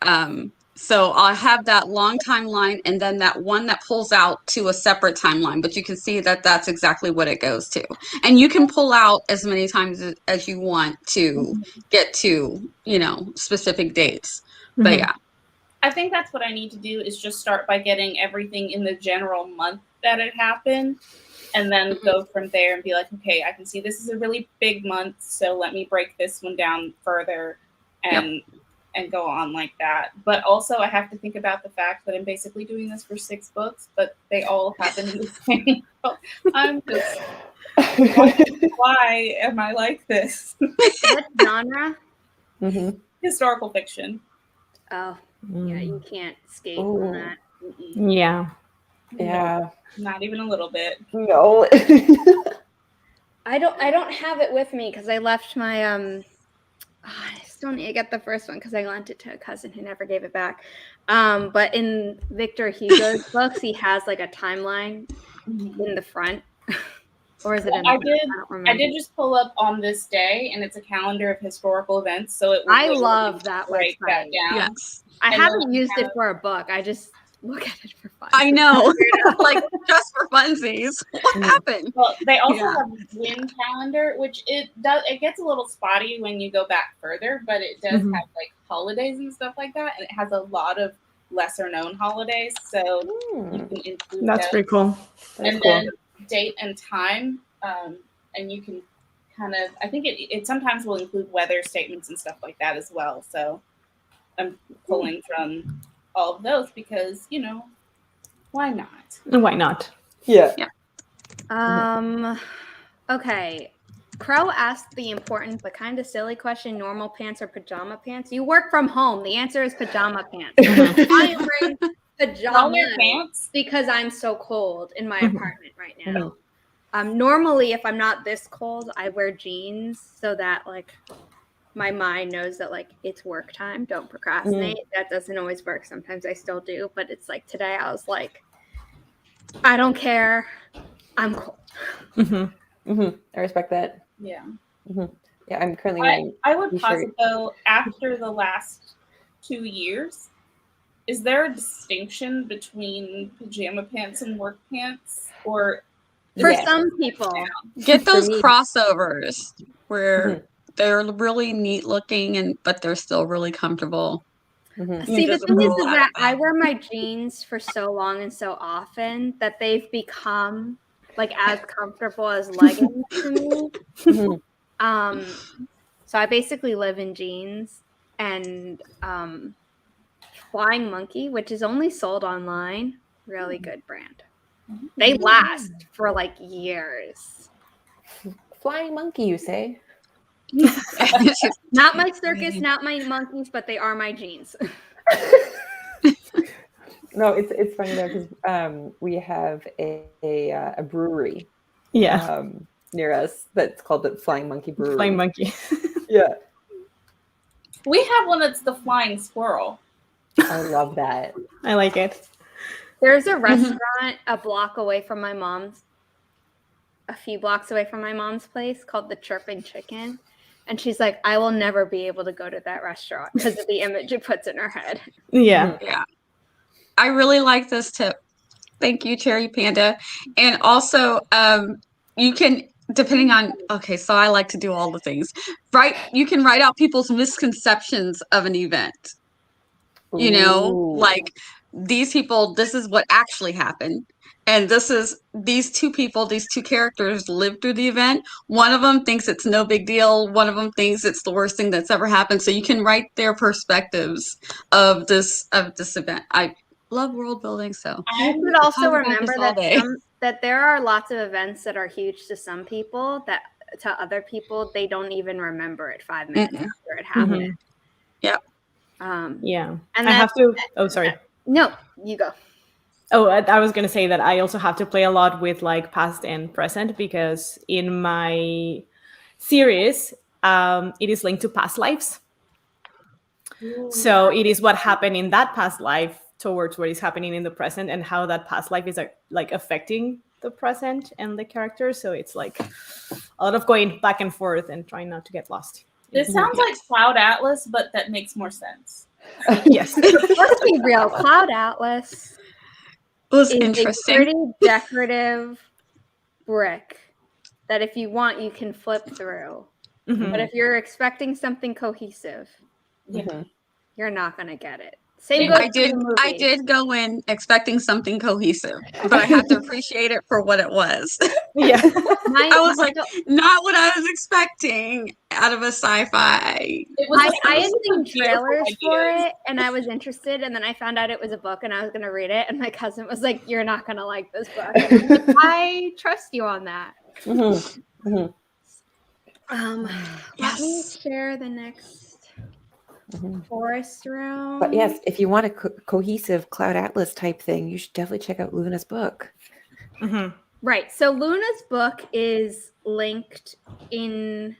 So I'll have that long timeline and then that one that pulls out to a separate timeline, but you can see that that's exactly what it goes to. And you can pull out as many times as you want to get to, you know, specific dates. But yeah. I think that's what I need to do, is just start by getting everything in the general month that it happened, and then go from there and be like, okay, I can see this is a really big month, so let me break this one down further and go on like that. But also I have to think about the fact that I'm basically doing this for 6 books, but they all happen in the same. I'm just, why am I like this? What genre? Historical fiction. Oh, yeah, you can't escape from that. Yeah. Not even a little bit. No. I don't have it with me because I left my I still need to get the first one because I lent it to a cousin who never gave it back. But in Victor Hugo's books, he has like a timeline in the front. Or is it in the front? I don't remember. I did just pull up on this day, and it's a calendar of historical events. So I love that write website. that down. Yes. I haven't used it for a book. I just look at it for fun. I know. Like, just for funsies. What happened? Well, they also Yeah. have Win calendar, which it gets a little spotty when you go back further, but it does have like holidays and stuff like that, and it has a lot of lesser known holidays, so you can include That's those. pretty cool. And then date and time, and you can kind of, I think it sometimes will include weather statements and stuff like that as well. So I'm pulling from all of those because, you know, why not? Why not? Yeah. Okay. Crow asked the important but kind of silly question: normal pants or pajama pants? You work from home. The answer is pajama pants. I am wearing pajamas Pants? because I'm so cold in my apartment right now. Normally, if I'm not this cold, I wear jeans so that like my mind knows that like it's work time. Don't procrastinate. That doesn't always work. Sometimes I still do, but it's like today I was like, I don't care. I'm cold. I respect that. Yeah. Yeah, I'm currently wearing I would t-shirt. posit though, after the last 2 years, is there a distinction between pajama pants and work pants? Or For some people. Get those me- crossovers where they're really neat looking but they're still really comfortable. See, the thing is that I wear my jeans for so long and so often that they've become like as comfortable as leggings to me. So I basically live in jeans, and Flying Monkey, which is only sold online, really good brand. They last for like years. Flying monkey, you say? Not my circus, not my monkeys, but they are my jeans. No, it's funny though because we have a brewery near us that's called the Flying Monkey Brewery. Flying Monkey. Yeah. we have one that's the flying squirrel. I love that. I like it. There's a restaurant a few blocks away from my mom's place called the Chirping Chicken. And she's like, I will never be able to go to that restaurant because of the image it puts in her head. Yeah. Yeah. I really like this tip. Thank you, Cherry Panda. And also, you can, depending on, so I like to do all the things. You can write out people's misconceptions of an event. You know, like these people, this is what actually happened. And these two characters lived through the event. One of them thinks it's no big deal. One of them thinks it's the worst thing that's ever happened. So you can write their perspectives of this event. I love world building. So you should also remember that there are lots of events that are huge to some people that to other people, they don't even remember it 5 minutes after it happened. Yep. Yeah. And I have to. Oh, sorry. No, you go. Oh, I was going to say that I also have to play a lot with like past and present because in my series, it is linked to past lives. So it is what happened in that past life towards what is happening in the present and how that past life is like affecting the present and the characters. So it's like a lot of going back and forth and trying not to get lost. This sounds like Cloud Atlas, but that makes more sense. Yes. Let's be real. Cloud Atlas was is interesting. a pretty decorative brick that if you want, you can flip through. But if you're expecting something cohesive, you're not going to get it. Same goes I did go in expecting something cohesive, but I have to appreciate it for what it was. Yeah. I was like, not what I was expecting out of a sci-fi. I had seen trailers for it and I was interested, and then I found out it was a book and I was going to read it, and my cousin was like, you're not going to like this book. I trust you on that. Let me share the next forest room. But yes, if you want a cohesive Cloud Atlas type thing, you should definitely check out Luna's book. Right. So Luna's book is linked in.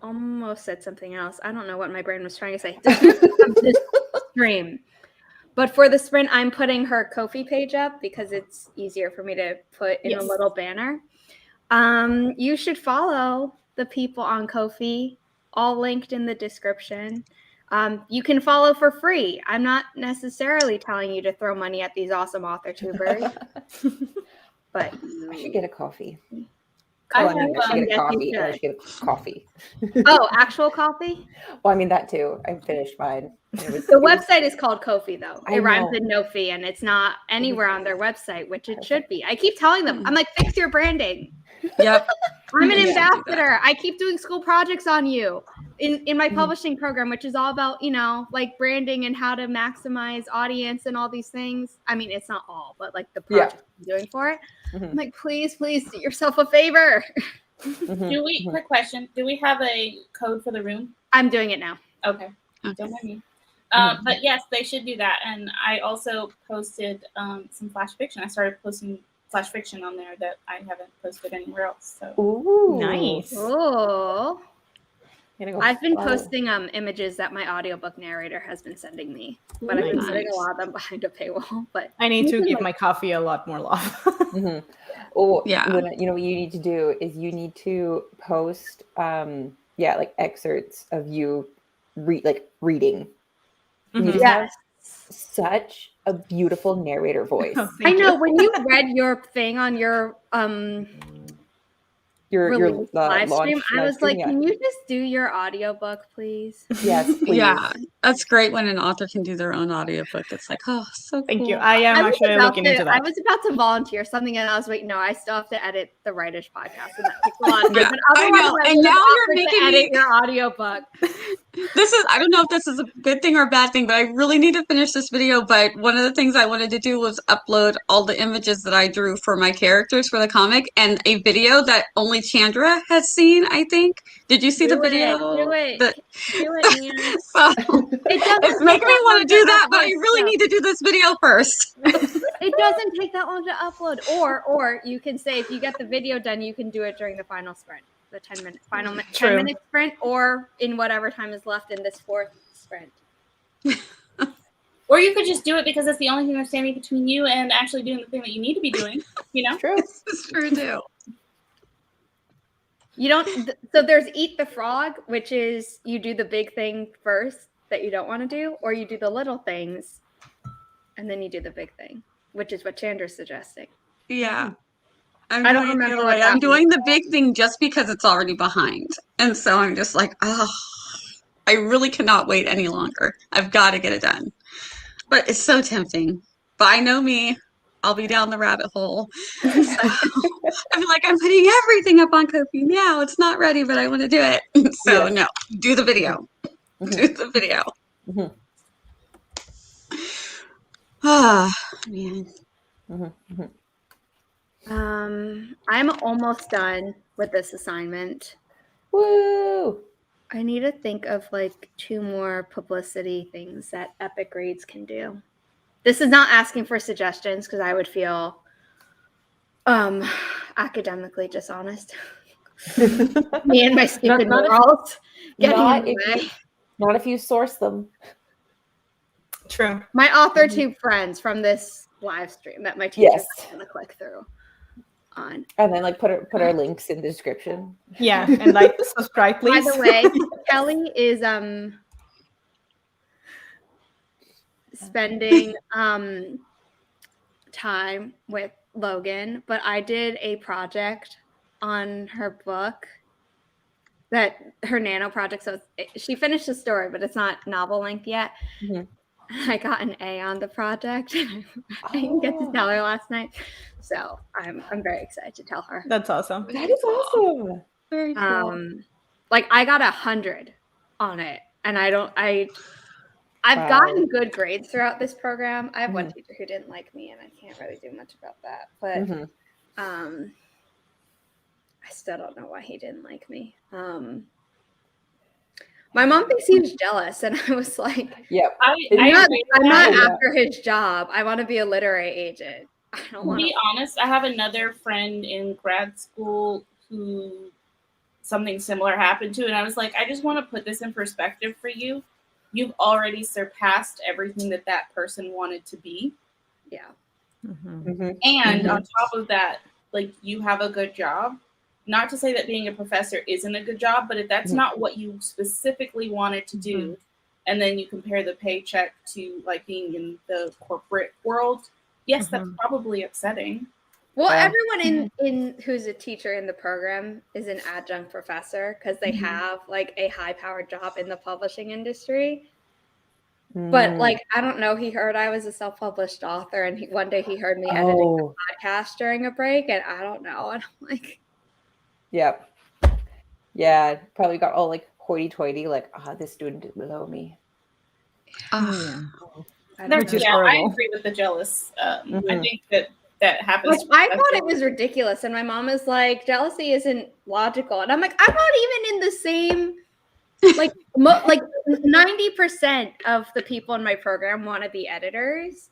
Almost said something else. I don't know what my brain was trying to say. This stream. But for the sprint, I'm putting her Ko-fi page up because it's easier for me to put in a little banner. You should follow the people on Ko-fi, all linked in the description. You can follow for free. I'm not necessarily telling you to throw money at these awesome author tubers, but I should get a coffee. I Oh, have, I mean, I should get a yes, you coffee. And I should. should get a coffee. Oh, actual coffee? Well, I mean that too. I finished mine. The website is called Ko-fi, though. I It rhymes know. with no fee, and it's not anywhere on their website, which it should be. I keep telling them, I'm like, fix your branding. Yep. I'm an Yeah, do that. ambassador. I keep doing school projects on you in my publishing program, which is all about, like branding and how to maximize audience and all these things. I mean, it's not all, but like the project I'm doing for it. I'm like, please do yourself a favor. Quick question. Do we have a code for the room? I'm doing it now. Okay. Don't mind me. But yes, they should do that. And I also posted some flash fiction. I started posting flash fiction on there that I haven't posted anywhere else. So Ooh, Nice. Oh. I've been follow. posting images that my audiobook narrator has been sending me, but I've been putting a lot of them behind a paywall. But I need to give my coffee a lot more love. Oh, Yeah. Luna, you know what you need to do is you need to post, like excerpts of you reading. You just have yes, such a beautiful narrator voice. Oh, I thank know you. when you read your thing on your Your release live launch stream, I live was stream, like, yeah. can you just do your audiobook, please? Yes, please. Yeah, that's great when an author can do their own audiobook. It's like, oh, so cool. Thank you. I am actually looking into I that. was about to volunteer something, and I was waiting. No, I still have to edit the Writers Podcast, and that takes a lot of time. Yeah, But I otherwise, know, I and would have now you're offered to making edit me- your audiobook. I don't know if this is a good thing or a bad thing, but I really need to finish this video. But one of the things I wanted to do was upload all the images that I drew for my characters for the comic and a video that only Chandra has seen, I think. Did you see the video? Do it, The- Nan. So, It doesn't it's take making me that want long to do that, but I upload really stuff. need to do this video first. It doesn't take that long to upload. Or you can say if you get the video done, you can do it during the final sprint, the 10-minute final 10-minute sprint, or in whatever time is left in this fourth sprint. or you could just do it because it's the only thing that's standing between you and actually doing the thing that you need to be doing. True. It's true too. You don't. So there's eat the frog, which is you do the big thing first that you don't want to do, or you do the little things, and then you do the big thing, which is what Chandra's suggesting. Yeah. I don't doing it the remember other what way. that I'm doing the big thing just because it's already behind. And so I'm just like, oh, I really cannot wait any longer. I've got to get it done. But it's so tempting. But I know me. I'll be down the rabbit hole. So I'm like, I'm putting everything up on Ko-fi now. It's not ready, but I want to do it. So Yes. no, do the video. Do the video. Mhm. Ah, man. I'm almost done with this assignment. Woo! I need to think of like 2 more publicity things that Epic Reads can do. This is not asking for suggestions because I would feel academically dishonest. Me and my stupid Not if- morals getting not in the if way. Not if you source them. True. My author tube friends from this live stream that my teacher's Yes. gonna click through on. And then put our links in the description. Yeah, and subscribe, please. By the way, Kelly is spending time with Logan, but I did a project on her book, that her nano project. So she finished the story, but it's not novel length yet. Mhm. I got an A on the project. I didn't get to tell her last night, so I'm very excited to tell her. That's awesome. That is awesome. Very cool. Like I got 100 on it, and I've Wow. gotten good grades throughout this program. I have one teacher who didn't like me, and I can't really do much about that. But Mhm. I still don't know why he didn't like me. My mom thinks he was jealous, and I was like, Yep. I'm I'm not Yeah. after his job. I want to be a literary agent. I don't To want be honest, I have another friend in grad school who something similar happened to, and I was like, I just want to put this in perspective for you. You've already surpassed everything that person wanted to be. Yeah. Mhm. And on top of that, like, you have a good job. Not to say that being a professor isn't a good job, but if that's not what you specifically wanted to do, and then you compare the paycheck to like being in the corporate world, yes, that's probably upsetting. Well, everyone in who's a teacher in the program is an adjunct professor because they have like a high-powered job in the publishing industry. But like, I don't know, he heard I was a self-published author, and one day he heard me editing a podcast during a break, and I don't know, and I'm like, yep, yeah, probably got all like hoity-toity, like, this student is below me. Yeah. Which is horrible. I agree with the jealous. I think that happens. Like, I thought it was ridiculous, and my mom is like, jealousy isn't logical, and I'm like, I'm not even in the same. Like, like 90% of the people in my program want to be editors,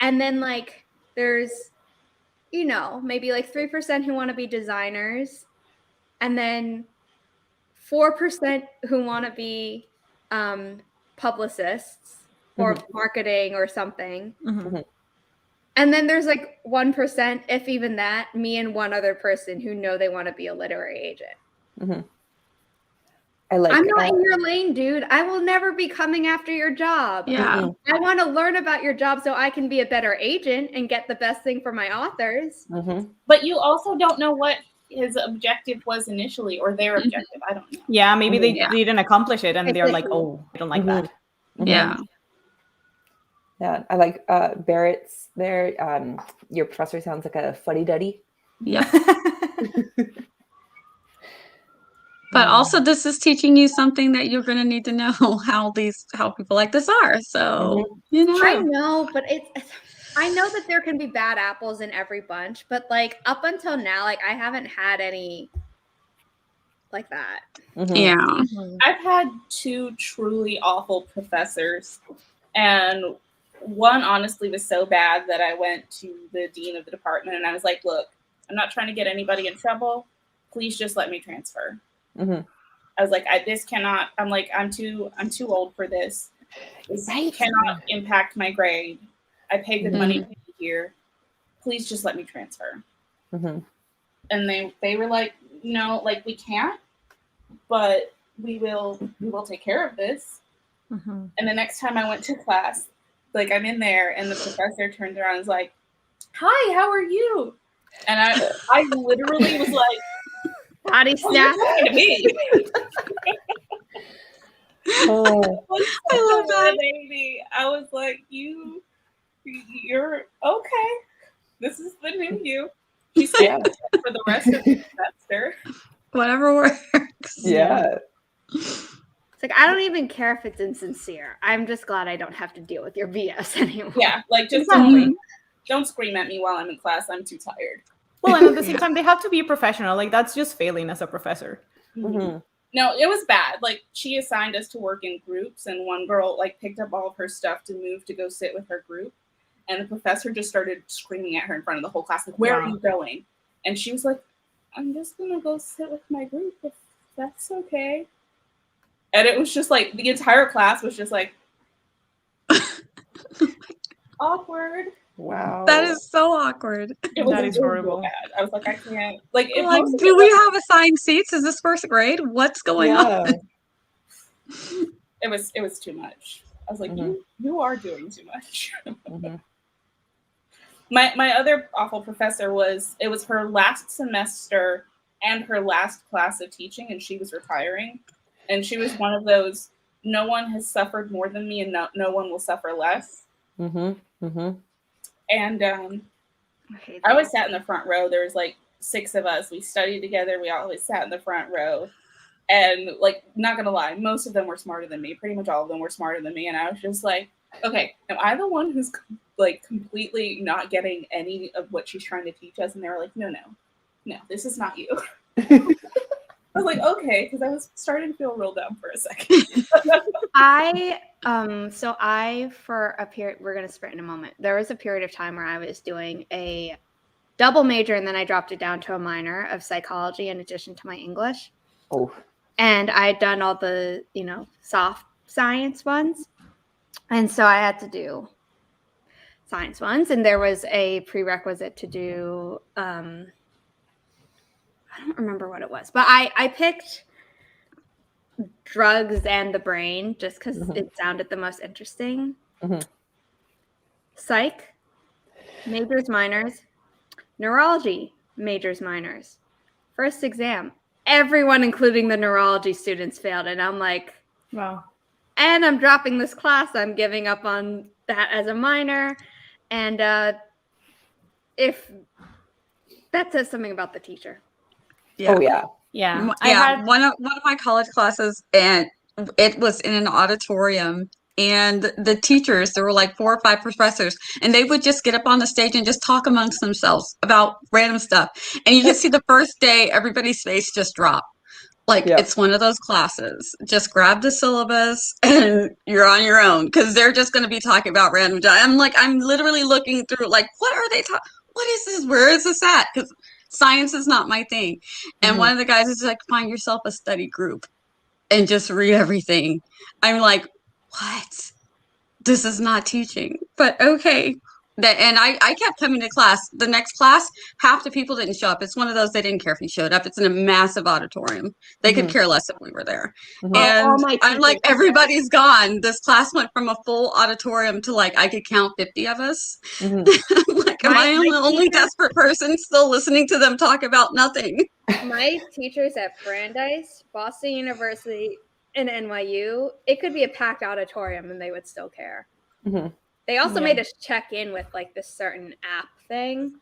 and then like there's, you know, maybe like 3% who want to be designers, and then 4% who want to be publicists or marketing or something. And then there's like 1%, if even that, me and one other person who know they want to be a literary agent. I'm not in your lane, dude. I will never be coming after your job. Yeah. I want to learn about your job so I can be a better agent and get the best thing for my authors. But you also don't know what his objective was initially, or their objective. I don't know. Yeah, maybe they didn't accomplish it, and they're like, "Oh, I don't like that." Yeah. Yeah, I like Barrett's there. Your professor sounds like a fuddy-duddy. Yeah. But also, this is teaching you something that you're going to need to know how people like this are. So, you know. I know, but I know that there can be bad apples in every bunch, but like up until now, like I haven't had any like that. Yeah. I've had 2 truly awful professors, and one honestly was so bad that I went to the dean of the department and I was like, look, I'm not trying to get anybody in trouble. Please just let me transfer. I was like, this cannot, I'm too old for this. This cannot impact my grade. I pay good money to be here. Please just let me transfer. And they were like, no, like we can't, but we will take care of this. And the next time I went to class, like I'm in there and the professor turned around and was like, hi, how are you? And I literally was like, body snap to me. I love that. Baby. I was like, you're okay. This is the new you. She said for the rest of the semester. Whatever works. Yeah. It's like, I don't even care if it's insincere. I'm just glad I don't have to deal with your BS anymore. Yeah, like just don't scream at me while I'm in class. I'm too tired. Well, and at the same time, they have to be professional. Like, that's just failing as a professor. No, it was bad. Like, she assigned us to work in groups, and one girl, like, picked up all of her stuff to move to go sit with her group. And the professor just started screaming at her in front of the whole class, like, where are you going? And she was like, I'm just going to go sit with my group if that's okay. And it was just like, the entire class was just like, awkward. Wow. That is so awkward. That is horrible. Bad. I was like, I can't. Like, do we have assigned seats? Is this first grade? What's going on? It was too much. I was like, you are doing too much. My other awful professor it was her last semester and her last class of teaching, and she was retiring. And she was one of those, no one has suffered more than me, and no one will suffer less. And I always sat in the front row. There was like 6 of us. We studied together. We always sat in the front row. And like, not gonna lie, most of them were smarter than me. Pretty much all of them were smarter than me. And I was just like, okay, am I the one who's like completely not getting any of what she's trying to teach us? And they were like, no, this is not you. I was like, okay, because I was starting to feel real dumb for a second. For a period, we're going to sprint in a moment. There was a period of time where I was doing a double major, and then I dropped it down to a minor of psychology in addition to my English. And I'd done all the, soft science ones. And so I had to do science ones, and there was a prerequisite to do, I don't remember what it was, but I picked drugs and the brain, just because Mhm. it sounded the most interesting. Mhm. Psych, majors, minors. Neurology, majors, minors. First exam, everyone, including the neurology students, failed. And I'm like, Wow. and I'm dropping this class. I'm giving up on that as a minor. And if that says something about the teacher. Yeah. Oh yeah. Yeah. Yeah, one of my college classes, and it was in an auditorium, and the teachers, there were like 4 or 5 professors, and they would just get up on the stage and just talk amongst themselves about random stuff. And you could see the first day everybody's face just drop. Like, Yep. it's one of those classes. Just grab the syllabus and you're on your own, because they're just going to be talking about random stuff. I'm literally looking through, like, what are they talking? What is this? Where is this at? Because science is not my thing. And one of the guys is like, find yourself a study group and just read everything. I'm like, what? This is not teaching, but okay. And I kept coming to class. The next class, half the people didn't show up. It's one of those, they didn't care if you showed up. It's in a massive auditorium. They could care less if we were there. Mhm. And All my I'm like, teachers- everybody's gone. This class went from a full auditorium to like, I could count 50 of us. Mhm. Like, am I the only desperate person still listening to them talk about nothing? My teachers at Brandeis, Boston University, and NYU, it could be a packed auditorium and they would still care. Mhm. They also Yeah. made us check in with like this certain app thing.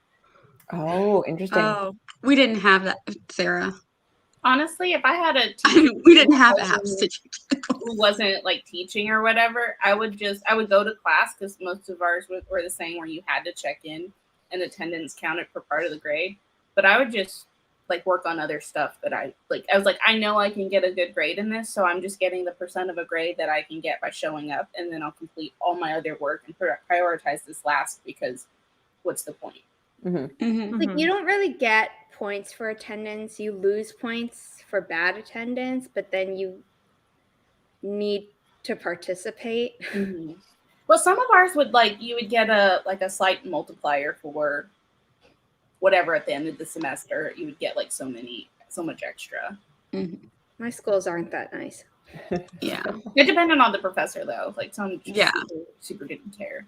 Oh, interesting. Oh, we didn't have that, Sarah. Honestly, if I had a I teacher mean, we didn't have apps to check. who wasn't like teaching or whatever, I would go to class, because most of ours were the same, where you had to check in and attendance counted for part of the grade. But I would just like work on other stuff that I was like, I know I can get a good grade in this, so I'm just getting the % of a grade that I can get by showing up, and then I'll complete all my other work and prioritize this last, because what's the point? Like, you don't really get points for attendance. You lose points for bad attendance, but then you need to participate. Well, some of ours would you would get a slight multiplier for whatever at the end of the semester. You would get like so much extra. My schools aren't that nice. Yeah. It depended on the professor though. Like some Yeah. super didn't care.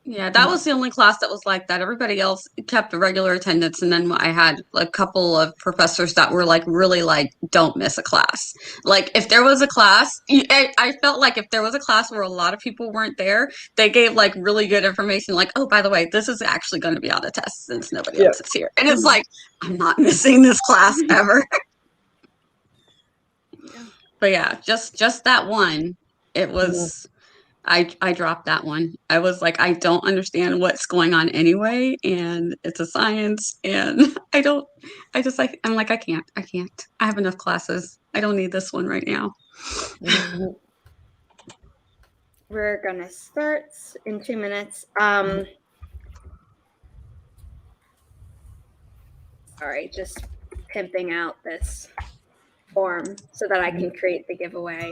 Yeah, that was the only class that was like that. Everybody else kept a regular attendance, and then I had a couple of professors that were like really like, don't miss a class. Like, if there was a class, I felt like if there was a class where a lot of people weren't there, they gave like really good information, like, oh, by the way, this is actually going to be on the test since nobody else is here. And it's like, I'm not missing this class ever. But yeah, just that one, it was. I dropped that one. I was like, I don't understand what's going on anyway, and it's a science, and I'm like, I can't. I have enough classes. I don't need this one right now. We're gonna start in 2 minutes. Sorry, just pimping out this form so that I can create the giveaway.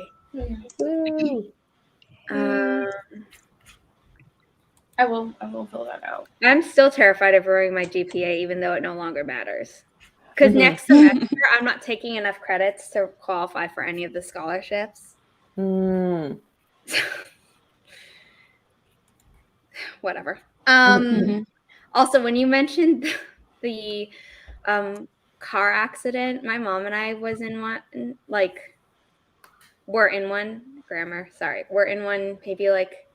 I will fill that out. I'm still terrified of ruining my GPA, even though it no longer matters. Because next semester, I'm not taking enough credits to qualify for any of the scholarships. Whatever. Also, when you mentioned the car accident, my mom and I was in one, we're in one maybe like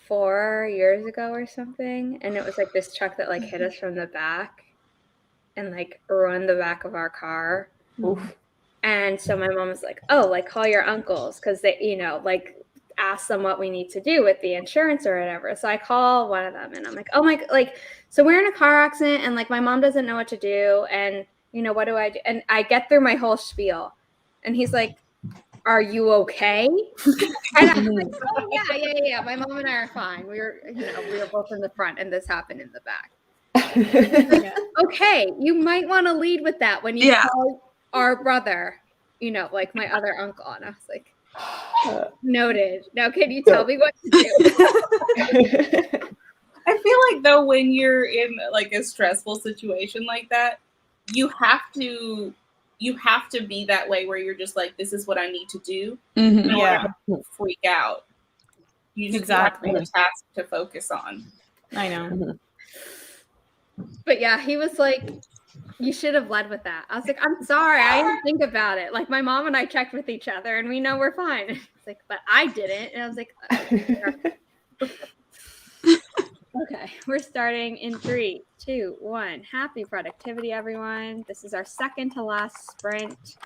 4 years ago or something, and it was like this truck that like hit us from the back and like ruined the back of our car. And so my mom was like, oh, like call your uncles, because they, like ask them what we need to do with the insurance or whatever. So I call one of them and I'm like, oh my, like, so we're in a car accident and like my mom doesn't know what to do, and what do I do? And I get through my whole spiel and he's like, are you okay? And I'm like, oh yeah. My mom and I are fine. We were both in the front and this happened in the back. Okay, you might want to lead with that when you call our brother, like my other uncle. And I was like, noted. Now can you tell me what to do? I feel like though, when you're in like a stressful situation like that, you have to you have to be that way where you're just like, this is what I need to do. Mhm. In Yeah. order to freak out. You just Exactly. have a task to focus on. I know. But yeah, he was like, you should have led with that. I was like, I'm sorry, I didn't think about it. Like my mom and I checked with each other and we know we're fine. It's like, but I didn't. And I was like, okay, we're starting in 3, 2, 1. Happy productivity, everyone. This is our second to last sprint.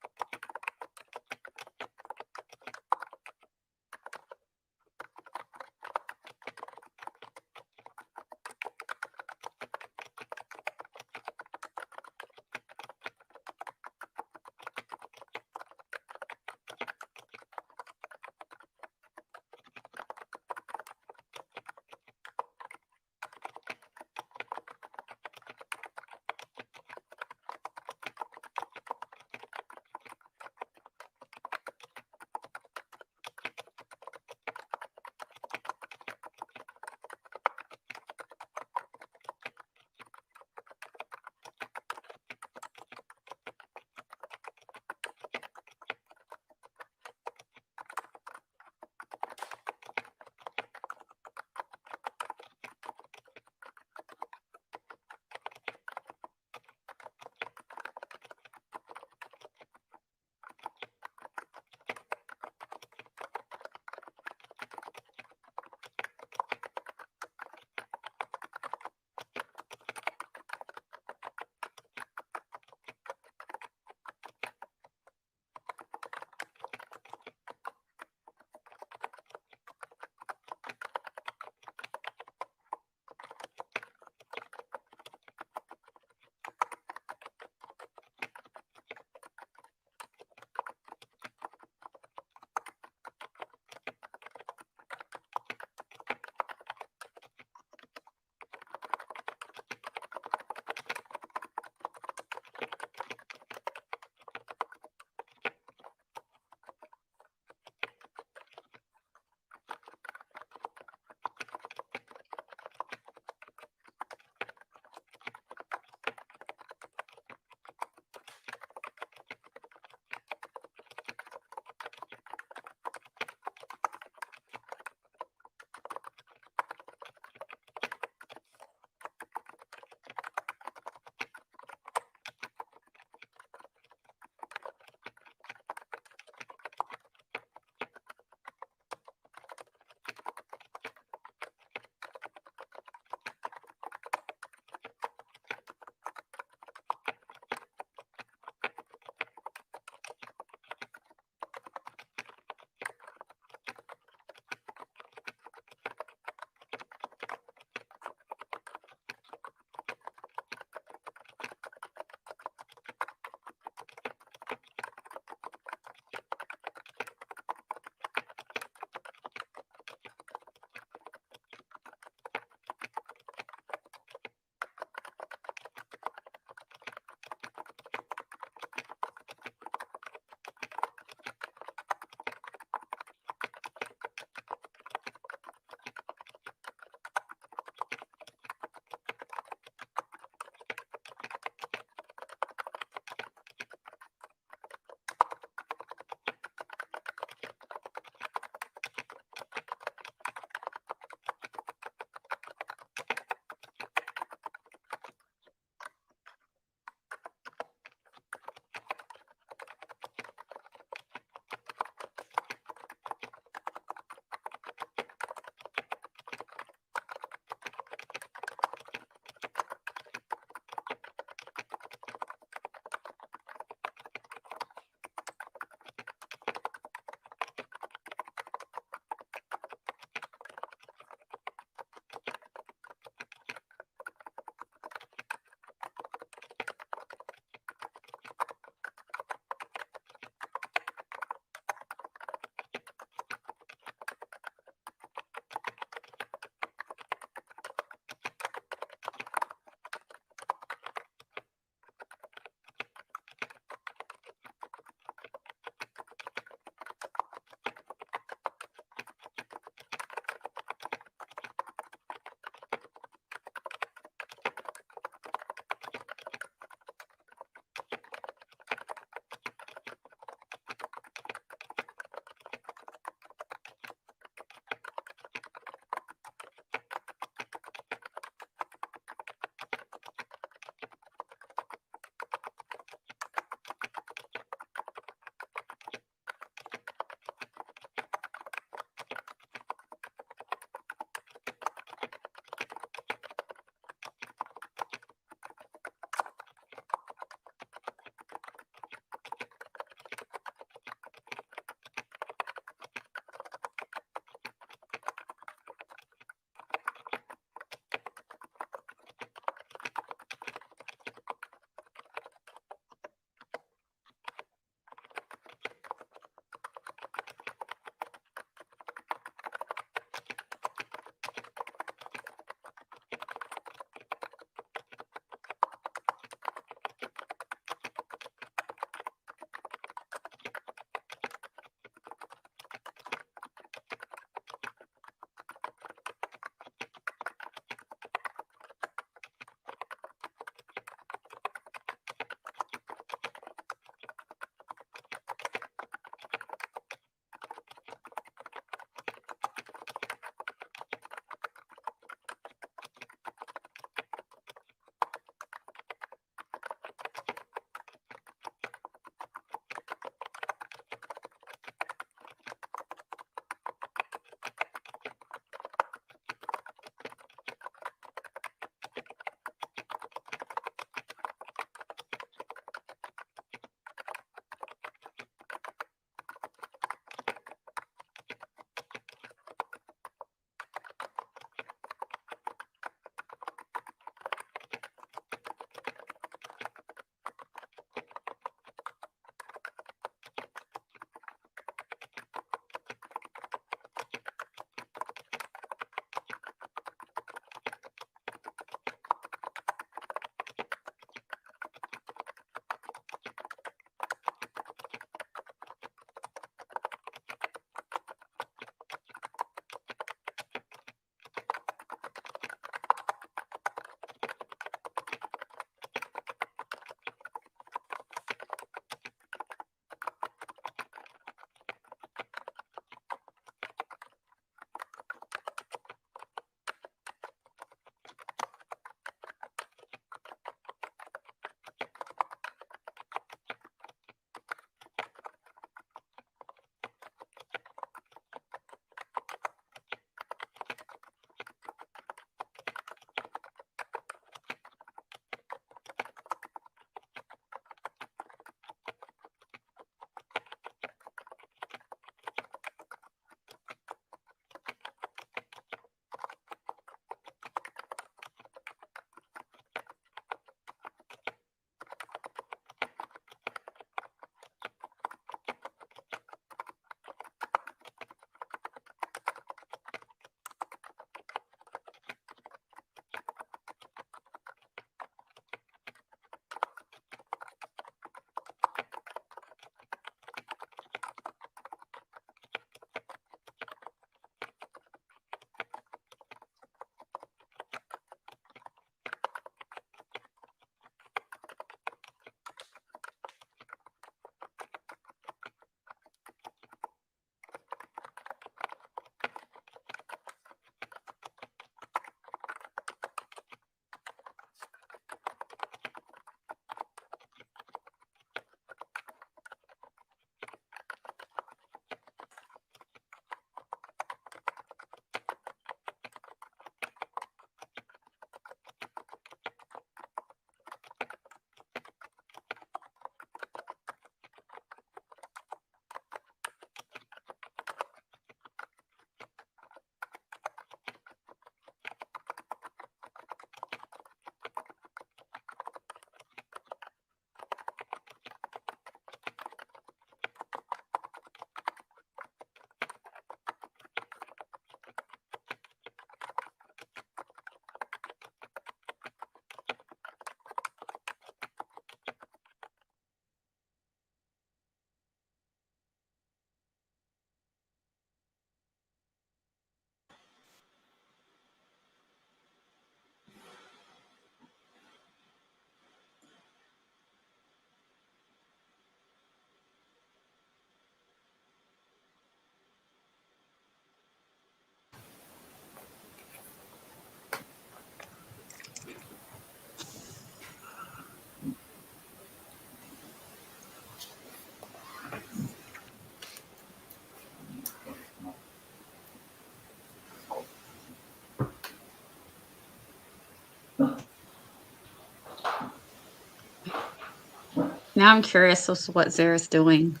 Now I'm curious as to what Zara's doing.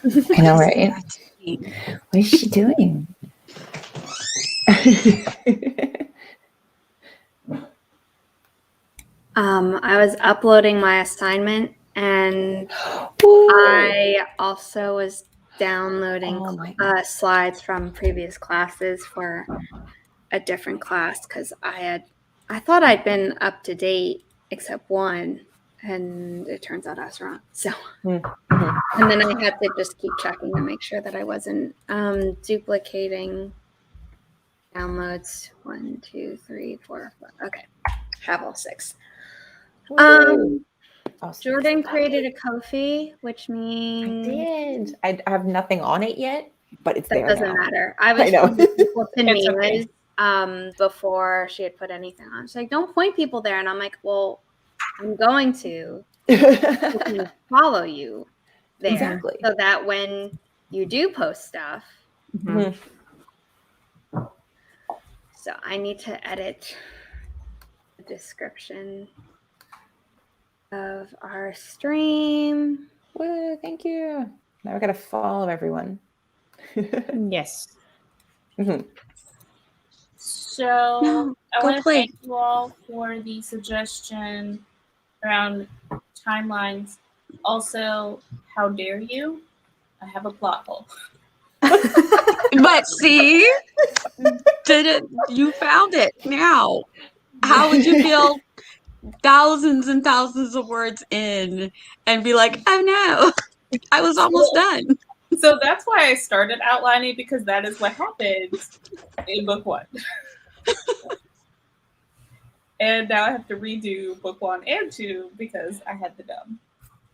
I know, right? What is she doing? I was uploading my assignment, and Woo! I also was downloading Oh my slides from previous classes for a different class because I thought I'd been up to date except one, and it turns out I was wrong. So, Mhm. and then I had to just keep checking to make sure that I wasn't duplicating downloads. 1, 2, 3, 4, 5. Okay, have all 6. Woo! Oh, Jordan created a Ko-fi, which I means did. I have nothing on it yet, but it's that there doesn't now. matter. I was know. telling people to It's okay. Mila's before she had put anything on. She's like, don't point people there. And I'm like, well, I'm going to follow you there. Exactly. So that when you do post stuff, Mhm. so I need to edit the description of our stream. Woo, thank you. Now we gotta follow everyone. Yes. Mhm. So No, I go want to play. thank you all for the suggestion around timelines. Also, how dare you? I have a plot hole. But see, you found it now. How would you feel thousands and thousands of words in and be like, oh no, I was almost done. So that's why I started outlining, because that is what happens in book 1. And now I have to redo book 1 and 2 because I had the dumb.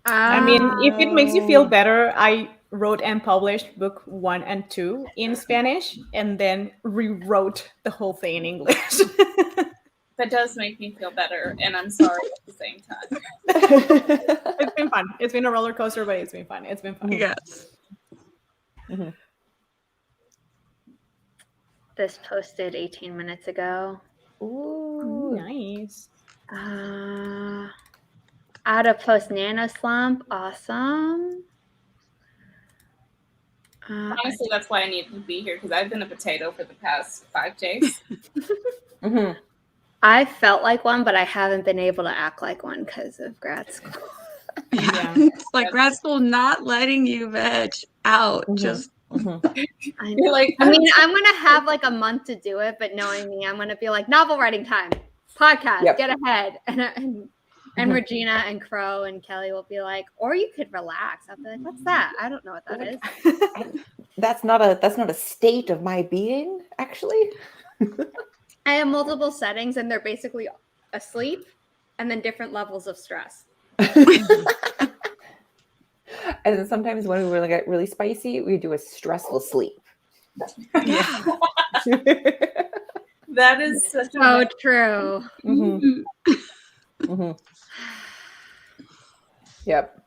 I mean, if it makes you feel better, I wrote and published book 1 and 2 in Spanish and then rewrote the whole thing in English. That does make me feel better, and I'm sorry at the same time. It's been fun. It's been a roller coaster, but it's been fun. It's been fun. Yes. Mhm. This posted 18 minutes ago. Ooh. Nice. Out of post Nano Slump. Awesome. Honestly, that's why I needed to be here, because I've been a potato for the past 5 days. Mhm. I felt like one, but I haven't been able to act like one because of grad school. Yeah. It's like grad school not letting you veg out. Mhm. Just Mhm. I You're know. like, I mean, I'm gonna have like a month to do it, but knowing me, I'm gonna be like novel writing time, podcast, Yep. get ahead, and Mhm. Regina and Crow and Kelly will be like, or you could relax. I'll be like, what's that? I don't know what that is. That's not a state of my being, actually. I have multiple settings, and they're basically asleep, and then different levels of stress. And then sometimes when we really get really spicy, we do a stressful sleep. yeah. that is such a So true. Mhm. Mhm. Yep.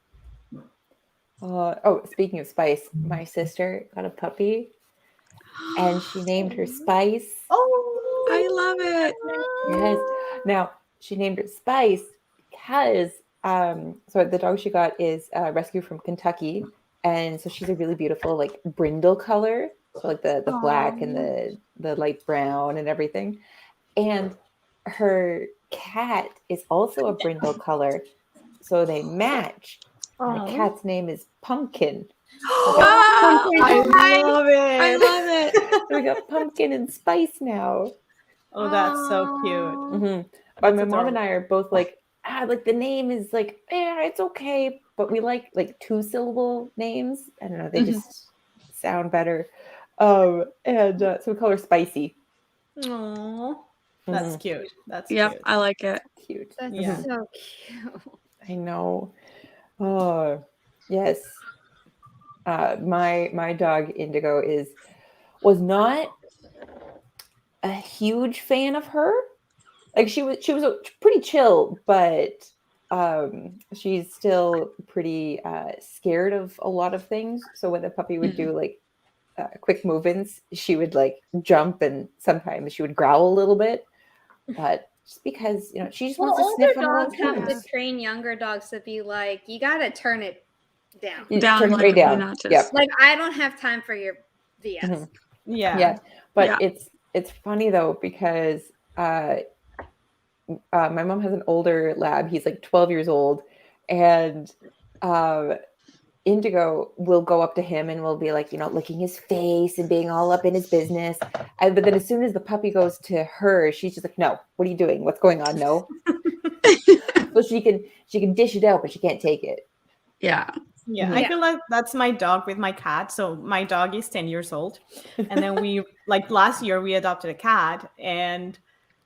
Oh, speaking of spice, my sister got a puppy, and she named her Spice. Oh, I love it. Yes. Now she named her Spice because so the dog she got is rescued from Kentucky, and so she's a really beautiful like brindle color, so like the black and the light brown and everything. And her cat is also a brindle color, so they match. And the Aw. cat's name is Pumpkin. Oh, I love it. I love it. So we got Pumpkin and Spice now. Oh, that's so cute. Mm-hmm. That's My mom and adorable. I are both like the name is like, yeah, it's okay, but we like 2-syllable names. I don't know, they just sound better. And so we call her Spicy. Aw, that's cute. That's Yep, cute. I like it. Cute. That's Yeah. so cute. I know. Oh, yes. My dog Indigo was not a huge fan of her. Like she was pretty chill, but she's still pretty scared of a lot of things. So when the puppy would do like quick movements, she would like jump, and sometimes she would growl a little bit. But just because she just Well, wants to older sniff on her dogs own have toes. to train younger dogs to be like, you got to turn it down. You Down turn it like way a few down. notches. Yep. Like, I don't have time for your BS. Mhm. Yeah. But Yeah. it's funny though, because my mom has an older lab. He's like 12 years old, and Indigo will go up to him and will be like, licking his face and being all up in his business. But then as soon as the puppy goes to her, she's just like, no, what are you doing? What's going on? No. So she can dish it out, but she can't take it. Yeah. Yeah, Mhm. I feel like that's my dog with my cat. So my dog is 10 years old. And then we, like last year, we adopted a cat. And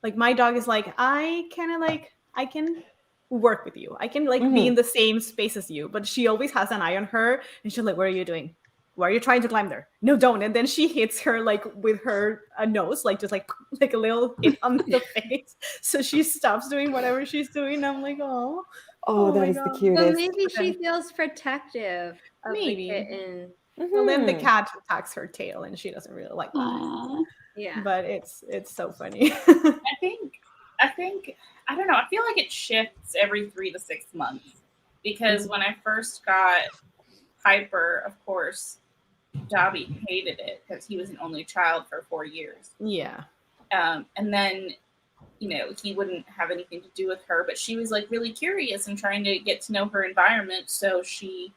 like my dog is like, I can work with you. I can like be in the same space as you. But she always has an eye on her. And she's like, what are you doing? Why are you trying to climb there? No, don't. And then she hits her like with her nose, like just like a little hit on the face. So she stops doing whatever she's doing. I'm like, oh. Oh, that my is the God. cutest. But maybe she feels protective of Maybe. the kitten. Well, then the Mhm. cat attacks her tail, and she doesn't really like that. Aw. Yeah. But it's so funny. I think I don't know. I feel like it shifts every 3 to 6 months, because when I first got Piper, of course, Dobby hated it because he was an only child for 4 years. Yeah. And then, he wouldn't have anything to do with her, but she was like really curious and trying to get to know her environment. So she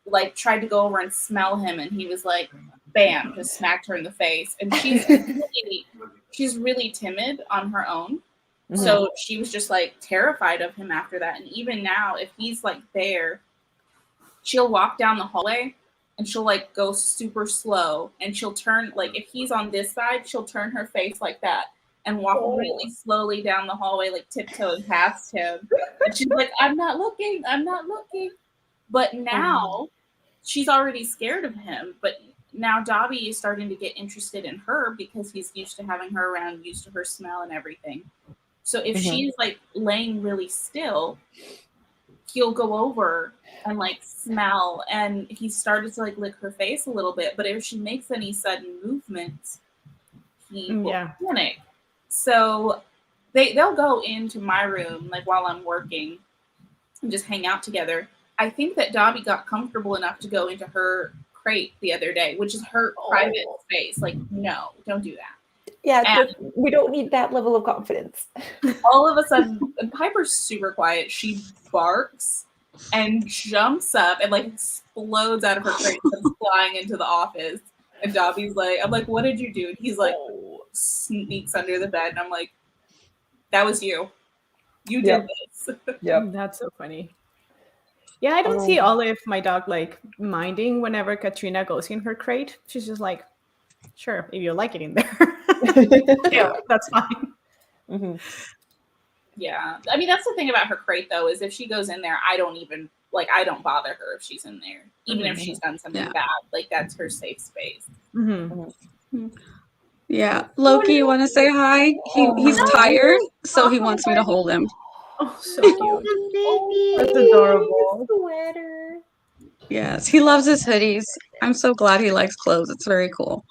like tried to go over and smell him, and he was like, bam, just smacked her in the face. And she's really timid on her own. So she was just like terrified of him after that. And even now, if he's like there, she'll walk down the hallway and she'll like go super slow, and she'll turn, like if he's on this side, she'll turn her face like that and walk really slowly down the hallway, like tiptoeing past him. And she's like, I'm not looking. But now she's already scared of him. But now Dobby is starting to get interested in her because he's used to having her around, used to her smell and everything. So if she's like laying really still, he'll go over and like smell, and he started to like lick her face a little bit. But if she makes any sudden movements, he will panic. So they'll go into my room like while I'm working and just hang out together. I think that Dobby got comfortable enough to go into her crate the other day, which is her private space. Like, no, don't do that. Yeah, we don't need that level of confidence. All of a sudden, Piper's super quiet. She barks and jumps up and like explodes out of her crate and comes flying into the office. And Dobby's like, I'm like, what did you do? And he's like, sneaks under the bed. And I'm like, that was you. You did this. Yep. That's so funny. Yeah, I don't see Olive, my dog, like minding whenever Katrina goes in her crate. She's just like, sure, if you like it in there. Yeah, that's fine. Mm-hmm. Yeah. I mean, that's the thing about her crate, though, is if she goes in there, I don't bother her if she's in there. Even if she's done something bad. Like, that's her safe space. Yeah. Loki, you want to say hi? He's tired, so he wants me to hold him. Oh, so cute. That's adorable. Sweater. Yes, he loves his hoodies. I'm so glad he likes clothes. It's very cool.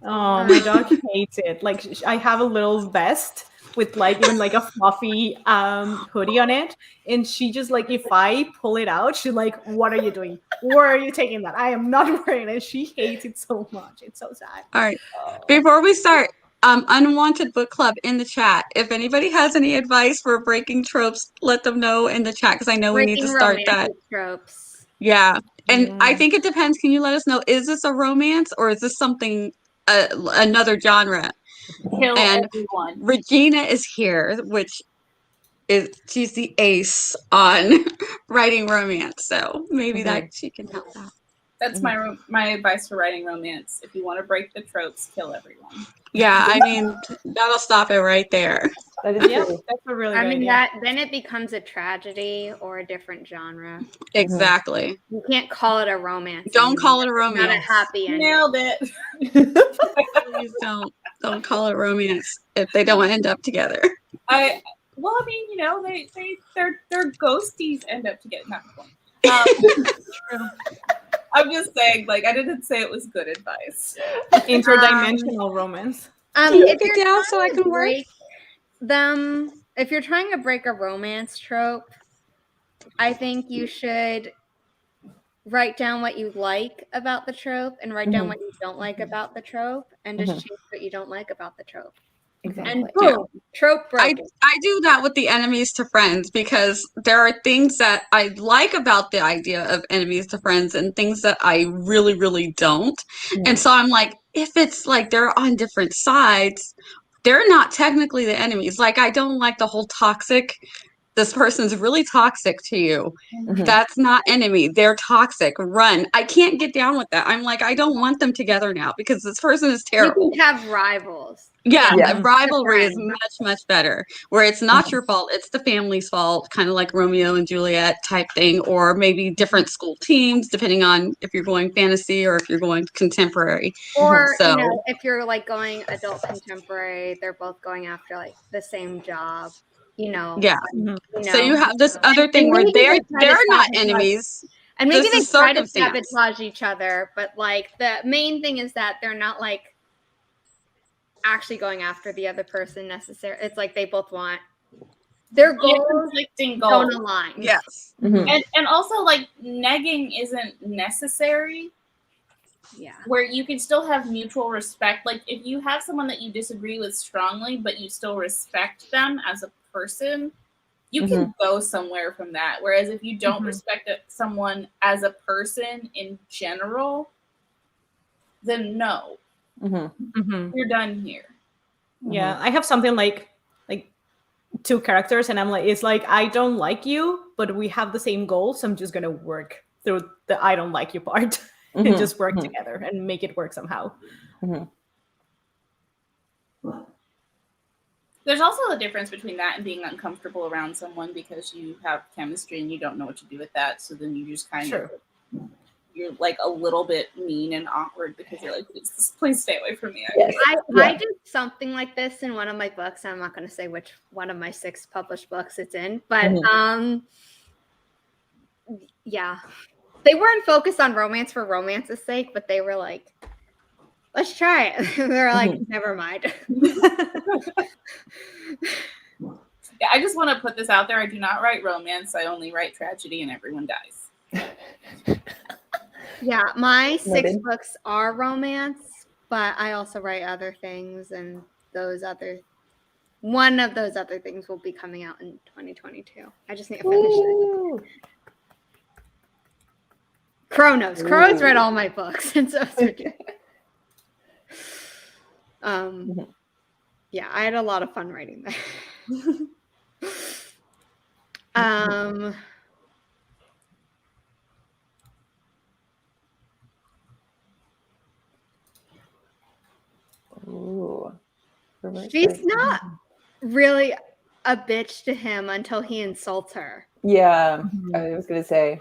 Oh, my dog hates it. Like, I have a little vest with like even like a fluffy hoodie on it, and she just like, if I pull it out, she's like, what are you doing? Where are you taking that? I am not wearing it. She hates it so much. It's so sad. All right. Before we start, Unwanted Book Club in the chat. If anybody has any advice for breaking tropes, let them know in the chat, because I know we need to start that. Tropes. Yeah. And I think it depends. Can you let us know, is this a romance or is this something, another genre? Kill And everyone. Regina is here, she's the ace on writing romance. So maybe that she can help out. That's my advice for writing romance. If you want to break the tropes, kill everyone. Yeah, I mean, that'll stop it right there. That is true. That's a really good idea. that then it becomes a tragedy or a different genre. Exactly. You can't call it a romance. Don't call it a romance. Not a happy ending. Nailed it. Please don't call it romance if they don't end up together. I mean, you know, their ghosties end up together. Not the point. I'm just saying, like, I didn't say it was good advice. Interdimensional romance. If it you're down trying so I to can work? break them, if you're trying to break a romance trope, I think you should write down what you like about the trope and write down what you don't like about the trope, and just change what you don't like about the trope. Exactly. And boom, trope broken. I do that with the enemies to friends because there are things that I like about the idea of enemies to friends and things that I really, really don't. And so I'm like, if it's like they're on different sides, they're not technically the enemies. Like, I don't like the whole toxic, this person's really toxic to you. That's not enemy. They're toxic. Run. I can't get down with that. I'm like, I don't want them together now because this person is terrible. You can have rivals. Yeah, rivalry is much, much better. Where it's not your fault, it's the family's fault, kind of like Romeo and Juliet type thing, or maybe different school teams, depending on if you're going fantasy or if you're going contemporary. Or, So, you know, if you're like going adult contemporary, they're both going after like the same job, you know. yeah. You So you know. have this other thing where maybe they try to they're not sabotage- enemies. And maybe This they is try to circumstance. sabotage each other, but like the main thing is that they're not like actually going after the other person necessarily. It's like they both want their goals conflicting don't goals. align. Yes. And also like negging isn't necessary. Yeah. Where you can still have mutual respect. Like if you have someone that you disagree with strongly, but you still respect them as a person, you can go somewhere from that. Whereas if you don't respect someone as a person in general, then no, you're done here. Yeah, I have something like two characters, and I'm like, it's like I don't like you, but we have the same goals. So I'm just gonna work through the I don't like you part and just work together and make it work somehow. There's also a difference between that and being uncomfortable around someone because you have chemistry and you don't know what to do with that. So then you just kind of, you're like a little bit mean and awkward because you're like, please stay away from me. I did something like this in one of my books. I'm not going to say which one of my 6 published books it's in, but yeah, they weren't focused on romance for romance's sake, but they were like, let's try it. They're like, never mind. Yeah, I just want to put this out there. I do not write romance. I only write tragedy and everyone dies. Yeah, my 6 books are romance, but I also write other things, and one of those other things will be coming out in 2022. I just need to finish it. Kronos read all my books, and so yeah, I had a lot of fun writing that. She's not really a bitch to him until he insults her. Yeah, I was gonna say.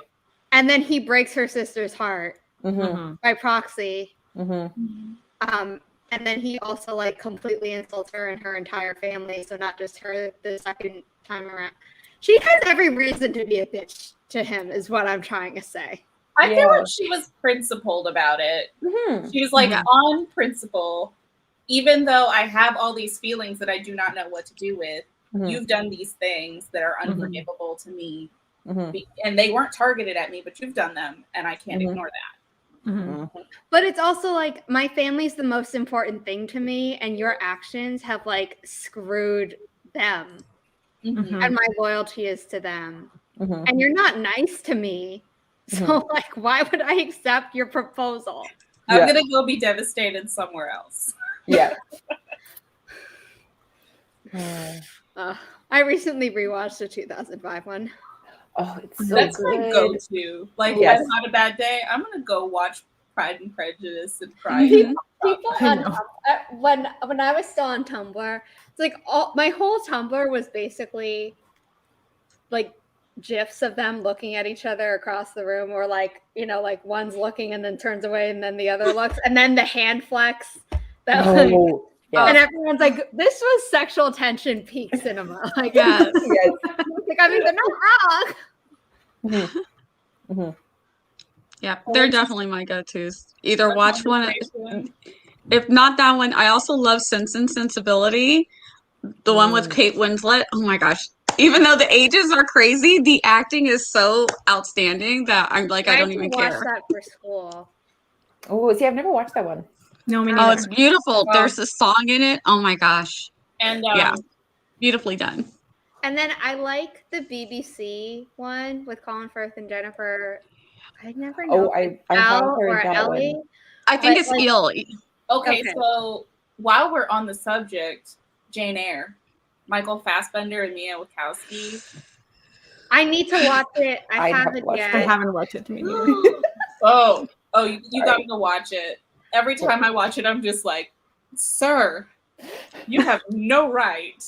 And then he breaks her sister's heart by proxy. And then he also like completely insults her and her entire family. So not just her the second time around. She has every reason to be a bitch to him, is what I'm trying to say. I feel like she was principled about it. She was like on principle. Even though I have all these feelings that I do not know what to do with, you've done these things that are unforgivable to me. And they weren't targeted at me, but you've done them, and I can't ignore that. But it's also like, my family's the most important thing to me, and your actions have like screwed them. And my loyalty is to them. And you're not nice to me. So like, why would I accept your proposal? I'm gonna go be devastated somewhere else. Yeah. I recently rewatched the 2005 one. Oh, it's so That's good. my go-to. Like, if I've had a bad day, I'm gonna go watch Pride and Prejudice and cry. People on when I was still on Tumblr, it's like my whole Tumblr was basically like GIFs of them looking at each other across the room, or like, you know, like one's looking and then turns away and then the other looks, and then the hand flex. That and everyone's like, this was sexual tension peak cinema. Like, like, I mean, they're not wrong. Yeah, they're definitely my go-tos. Either watch one, if not that one. I also love Sense and Sensibility. The one with Kate Winslet. Oh my gosh. Even though the ages are crazy, the acting is so outstanding that I'm like, I don't even watch care. that for school. Oh, see, I've never watched that one. No, me Oh, neither. it's beautiful. There's a song in it. Oh my gosh. And Yeah. Beautifully done. And then I like the BBC one with Colin Firth and Jennifer. I never know. Oh, I have Al heard or that Ellie. one. I think But, it's like- ill. Okay, Okay. so while we're on the subject, Jane Eyre, Michael Fassbender and Mia Wachowski. I need to watch it. I I haven't haven't watched yet. I haven't watched it. Me neither. Oh, you got to go watch it. Every time I watch it, I'm just like, sir, you have no right.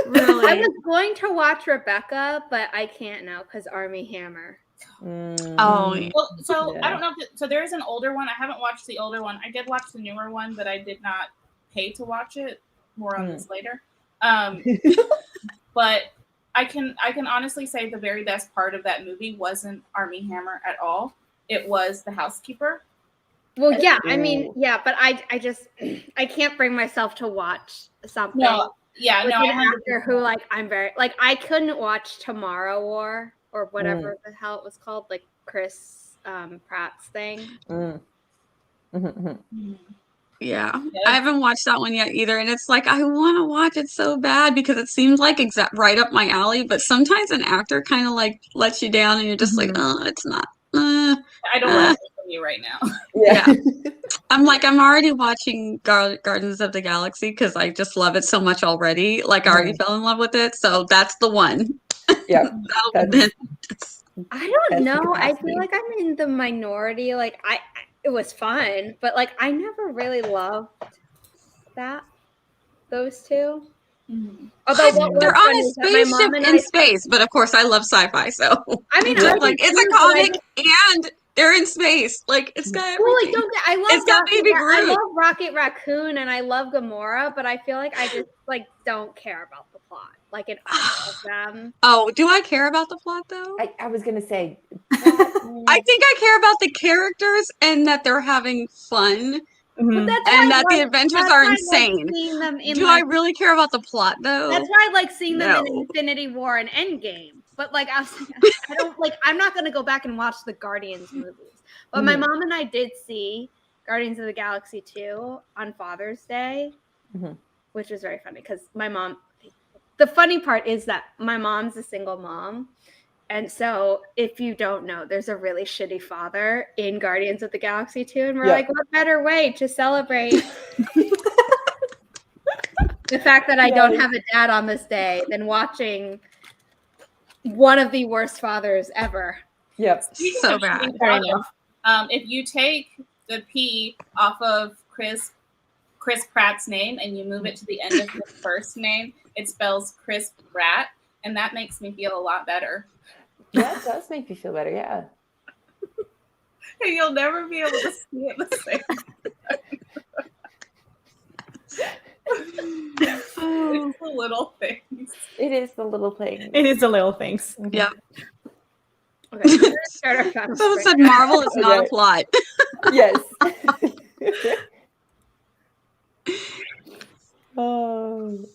Really? I was going to watch Rebecca, but I can't now because Army Hammer. Oh, yeah. Well, so Yeah. I don't know. So there is an older one. I haven't watched the older one. I did watch the newer one, but I did not pay to watch it. More on this later. But I can honestly say the very best part of that movie wasn't Army Hammer at all. It was the housekeeper. Well, yeah, I Ooh. mean, yeah, but I just I can't bring myself to watch something No, yeah, with no, an I actor who like I'm very like I couldn't watch Tomorrow War or whatever the hell it was called, like Chris Pratt's thing. Yeah. Yeah. I haven't watched that one yet either. And it's like, I want to watch it so bad because it seems like right up my alley. But sometimes an actor kind of like lets you down and you're just like, oh, it's not. I don't want to hear from you right now. Yeah. I'm like, I'm already watching Gardens of the Galaxy because I just love it so much already. Like, I already fell in love with it. So that's the one. Yeah. I don't That's the know. I capacity. feel like I'm in the minority. Like it was fun, but like I never really loved those two. Although what was They're on funny a is that my mom spaceship and in I space, but of course I love sci-fi, so I mean, I'm I like, do it's a too, but I comic and they're in space. Like, it's got Well, like, everything. I love It's got Baby I Groot. love Rocket Raccoon and I love Gamora, but I feel like I just like don't care about the plot, like in either of them. Oh, do I care about the plot though? I was gonna say. I think I care about the characters and that they're having fun But that's and why that I the like- adventures that's are why I like insane. seeing them in, Do like, I really care about the plot though? That's why I like seeing them in No. Infinity War and Endgame. But like I was, I don't like. I'm not gonna go back and watch the Guardians movies. But my mom and I did see Guardians of the Galaxy 2 on Father's Day, which was very funny because my mom. The funny part is that my mom's a single mom. And so, if you don't know, there's a really shitty father in Guardians of the Galaxy 2. And we're like, what better way to celebrate the fact that I don't have a dad on this day than watching one of the worst fathers ever. Yep. So bad. Fair enough. If you take the P off of Chris Pratt's name and you move it to the end of his first name, it spells Chris Pratt, and that makes me feel a lot better. Yeah, it does make you feel better. Yeah. And you'll never be able to see it the same. It's the little things. It is the little thing. It is the little things. Yep. Okay, we're gonna start our final Someone sprint. said Marvel is not a Okay. plot. Yes. Oh.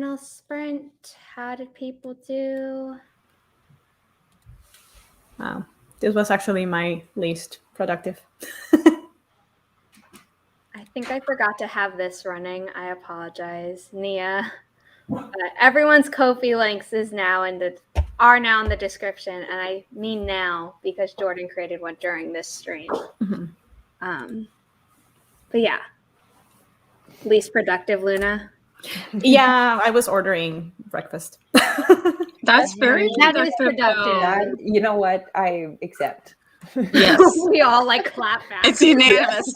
final sprint. How did people do? Wow. This was actually my least productive. I think I forgot to have this running. I apologize, Nia. Everyone's Ko-fi links are now in the description, and I mean now because Jordan created one during this stream. Mm-hmm. But yeah, least productive, Luna. Yeah, I was ordering breakfast. That's very That is productive. productive. You know what? I accept. Yes. We all like clap back. It's unanimous.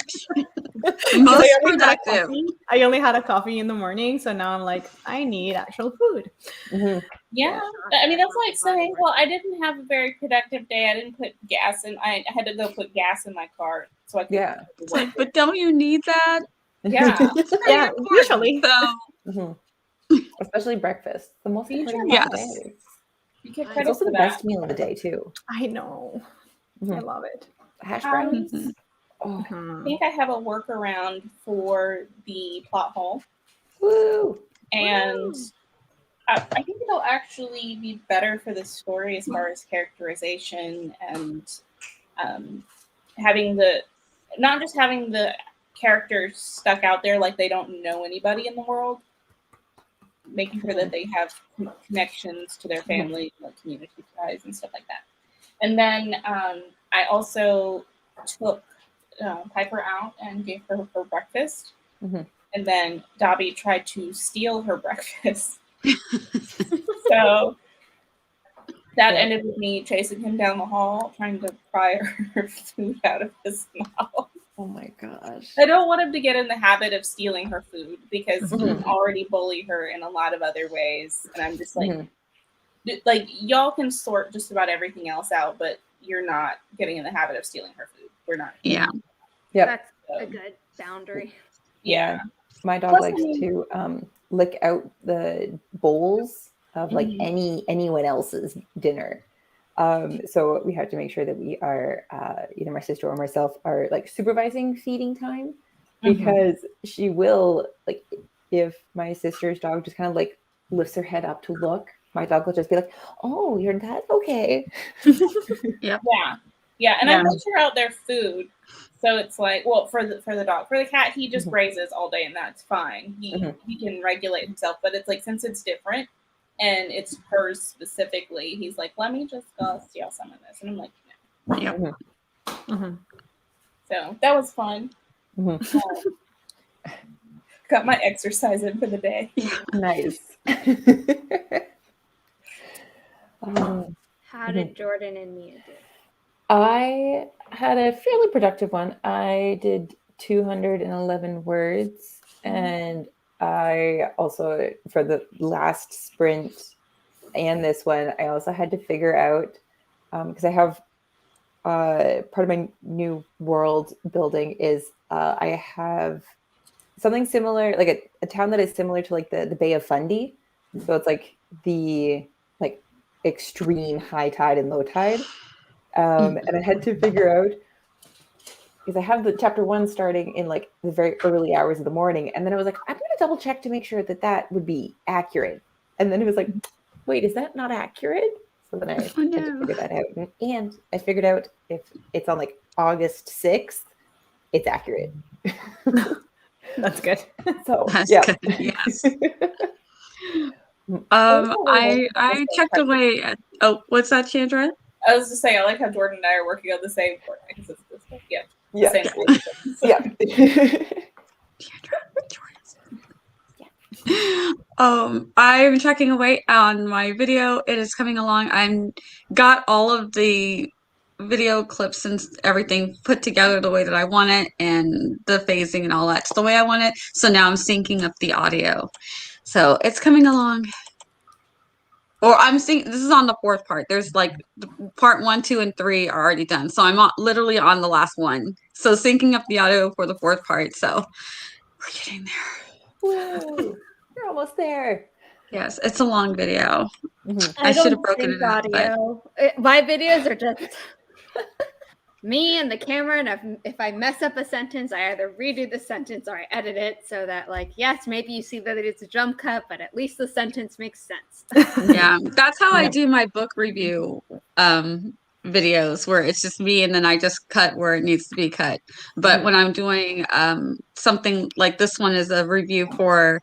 Most productive. I only had a coffee in the morning, so now I'm like, I need actual food. Mhm. Yeah, I mean that's like saying, well, I didn't have a very productive day. I didn't put gas in. I had to go put gas in my car, so I could. Yeah. It's like, but don't you need that? Yeah. Yeah, usually. So Mhm. Especially breakfast. The most Feed important your meal of the mouth. day. You get It's credit also for the that. best meal of the day too. I know. I love it. Hash browns. Mhm. Oh, I think I have a workaround for the plot hole, woo! and I think it'll actually be better for the story as far as characterization and not just having the characters stuck out there like they don't know anybody in the world, making sure that they have connections to their family, like community ties and stuff like that. And then I also took Piper out and gave her breakfast. Mhm. And then Dobby tried to steal her breakfast. So that ended with me chasing him down the hall, trying to pry her food out of his mouth. Oh my gosh. I don't want him to get in the habit of stealing her food because he Mhm. already bullied her in a lot of other ways. And I'm just like, Mhm. like y'all can sort just about everything else out, but you're not getting in the habit of stealing her food. We're not. Yeah. Yep. That's a good boundary. Yeah. My dog Plus, likes to lick out the bowls of like anyone else's dinner. So we have to make sure that we are either my sister or myself are like supervising feeding time, because she will, like, if my sister's dog just kind of like lifts her head up to look, my dog will just be like, "Oh, you're that okay." Yeah. And I venture out their food. So it's like, well, for the dog, for the cat, he just grazes all day, and that's fine. He can regulate himself, but it's like, since it's different and it's hers specifically, he's like, let me just go steal some of this, and I'm like, no. Yep. So that was fun. Got my exercise in for the day. Nice. How did Jordan and Mia do? I had a fairly productive one. I did 211 words, and I also, for the last sprint and this one, I also had to figure out, because I have part of my new world building is I have something similar, like a town that is similar to like the Bay of Fundy. So it's like the extreme high tide and low tide. And I had to figure out, because I have the chapter 1 starting in like the very early hours of the morning, and then I was like, I'm going to double check to make sure that would be accurate. And then it was like, wait, is that not accurate? So then I had to figure that out. And I figured out if it's on like August 6th, it's accurate. That's good. So That's yeah. good. Yes. I checked away at, what's that, Chandra? I was just saying, I like how Jordan and I are working on the same board. I guess it's this one. Yeah. Same board. I'm checking away on my video. It is coming along. I'm got all of the video clips and everything put together the way that I want it, and the phasing and all that's the way I want it. So now I'm syncing up the audio. So it's coming along. Or I'm seeing, this is on the 4th part. There's like part 1, 2, and 3 are already done. So I'm literally on the last one. So syncing up the audio for the 4th part. So we're getting there. Woo! You're almost there. Yes, it's a long video. I should have don't broken sync it up, audio. My videos are just me and the camera, and if I mess up a sentence, I either redo the sentence or I edit it so that, like, yes, maybe you see that it's a jump cut, but at least the sentence makes sense. Yeah, that's how I do my book review videos, where it's just me and then I just cut where it needs to be cut. But when I'm doing something like this one is a review for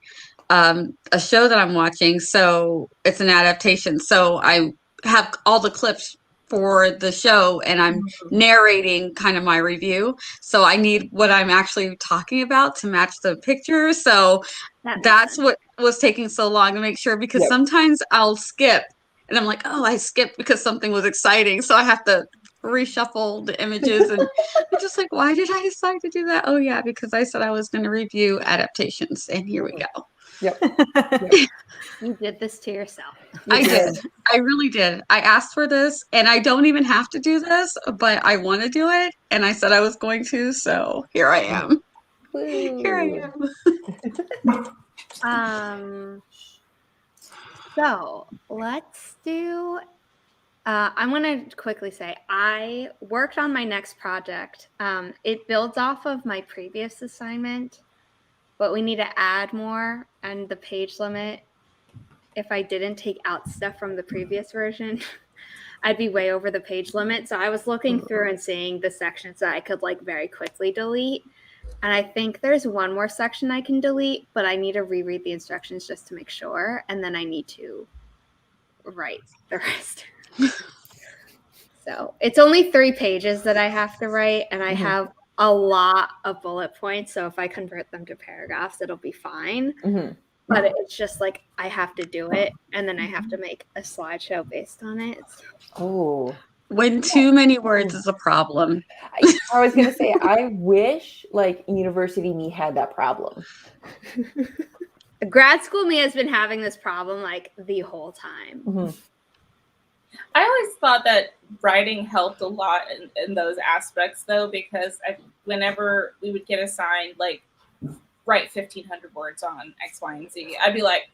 a show that I'm watching, so it's an adaptation. So I have all the clips for the show and I'm narrating kind of my review. So I need what I'm actually talking about to match the picture. So that's what was taking so long to make sure, because sometimes I'll skip and I'm like, oh, I skipped because something was exciting. So I have to reshuffle the images and I'm just like, why did I decide to do that? Oh yeah, because I said I was going to review adaptations, and here we go. Yep. You did this to yourself. I did. I really did. I asked for this, and I don't even have to do this, but I want to do it, and I said I was going to, so here I am. Here I am. So let's do. I'm going to quickly say I worked on my next project. It builds off of my previous assignment, but we need to add more, and the page limit. If I didn't take out stuff from the previous version, I'd be way over the page limit. So I was looking through and seeing the sections that I could like very quickly delete. And I think there's one more section I can delete, but I need to reread the instructions just to make sure. And then I need to write the rest. So it's only 3 pages that I have to write, and I have a lot of bullet points. So if I convert them to paragraphs, it'll be fine. But it's just like I have to do it, and then I have to make a slideshow based on it. When too many words is a problem. I was going to say, I wish like university me had that problem. Grad school me has been having this problem like the whole time. I always thought that writing helped a lot in those aspects, though, because whenever we would get assigned, like, write 1,500 words on X, Y, and Z, I'd be like,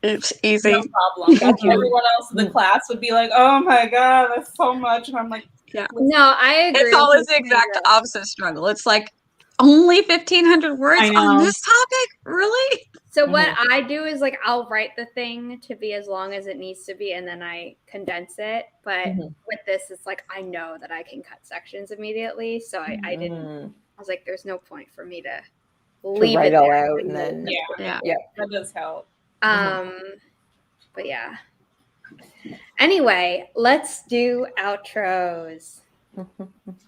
it's easy. No problem. Everyone else in the class would be like, oh my God, that's so much. And I'm like, no, I agree. It's always the exact opposite struggle. It's like, only 1,500 words on this topic? Really? So what I do is like I'll write the thing to be as long as it needs to be, and then I condense it. But with this, it's like I know that I can cut sections immediately, so I didn't. I was like, there's no point for me to leave it all there out, and then that does help. But yeah. Anyway, let's do outros.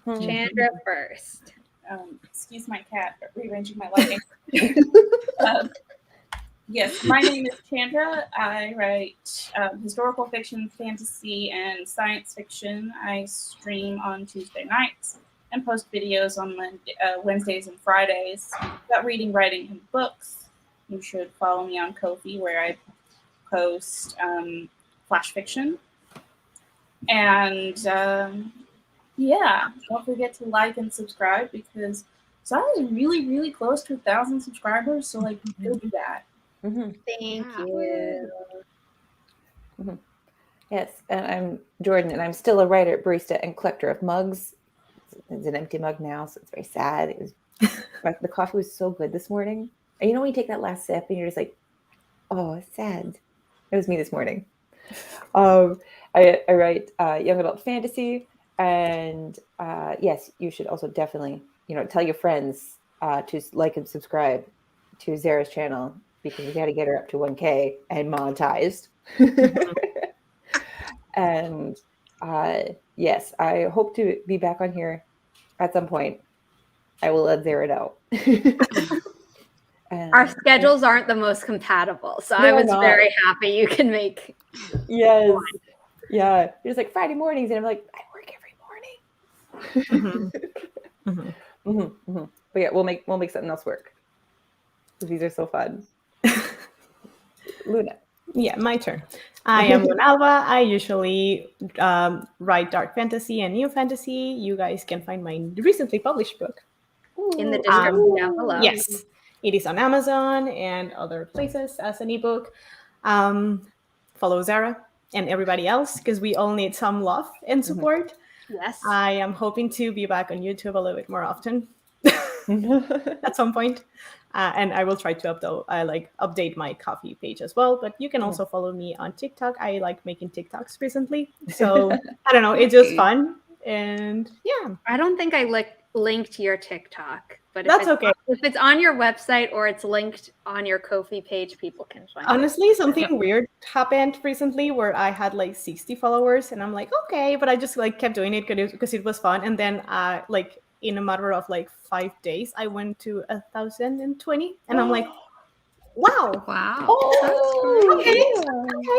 Chandra first. Excuse my cat, but rearranging my lighting. Yes, my name is Chandra. I write historical fiction, fantasy, and science fiction. I stream on Tuesday nights and post videos on Wednesdays and Fridays about reading, writing, and books. You should follow me on Ko-fi, where I post flash fiction. And don't forget to like and subscribe, because Zara is really, really close to 1,000 subscribers. So like, go do that. Thank you. Yes, and I'm Jordan, and I'm still a writer, barista, and collector of mugs. It's an empty mug now, so it's very sad. It was the coffee was so good this morning. And you know when you take that last sip and you're just like, oh, it's sad. It was me this morning. I write young adult fantasy, and yes, you should also definitely tell your friends to like and subscribe to Zara's channel, because we got to get her up to 1K and monetized. And yes, I hope to be back on here at some point. I will let Zara know. Our schedules aren't the most compatible, so I was very happy you can make. Yes, yeah. It's like Friday mornings, and I'm like, I work every morning. But yeah, we'll make something else work, because these are so fun. Luna. Yeah, my turn. I am Luna Alva. I usually write dark fantasy and new fantasy. You guys can find my recently published book in the description down below. Yes, it is on Amazon and other places as an ebook. Follow Zara and everybody else, because we all need some love and support. Yes. I am hoping to be back on YouTube a little bit more often at some point. And I will try to update my coffee page as well. But you can also follow me on TikTok. I like making TikToks recently. So I don't know, it's just fun. And yeah. I don't think I linked your TikTok, but That's okay. If it's on your website or it's linked on your Ko-fi page, people can find it. Honestly, something weird happened recently where I had like 60 followers, and I'm like, okay, but I just like kept doing it because it was fun. And then like in a matter of like 5 days, I went to 1,020, and I'm like, wow. Oh, Okay.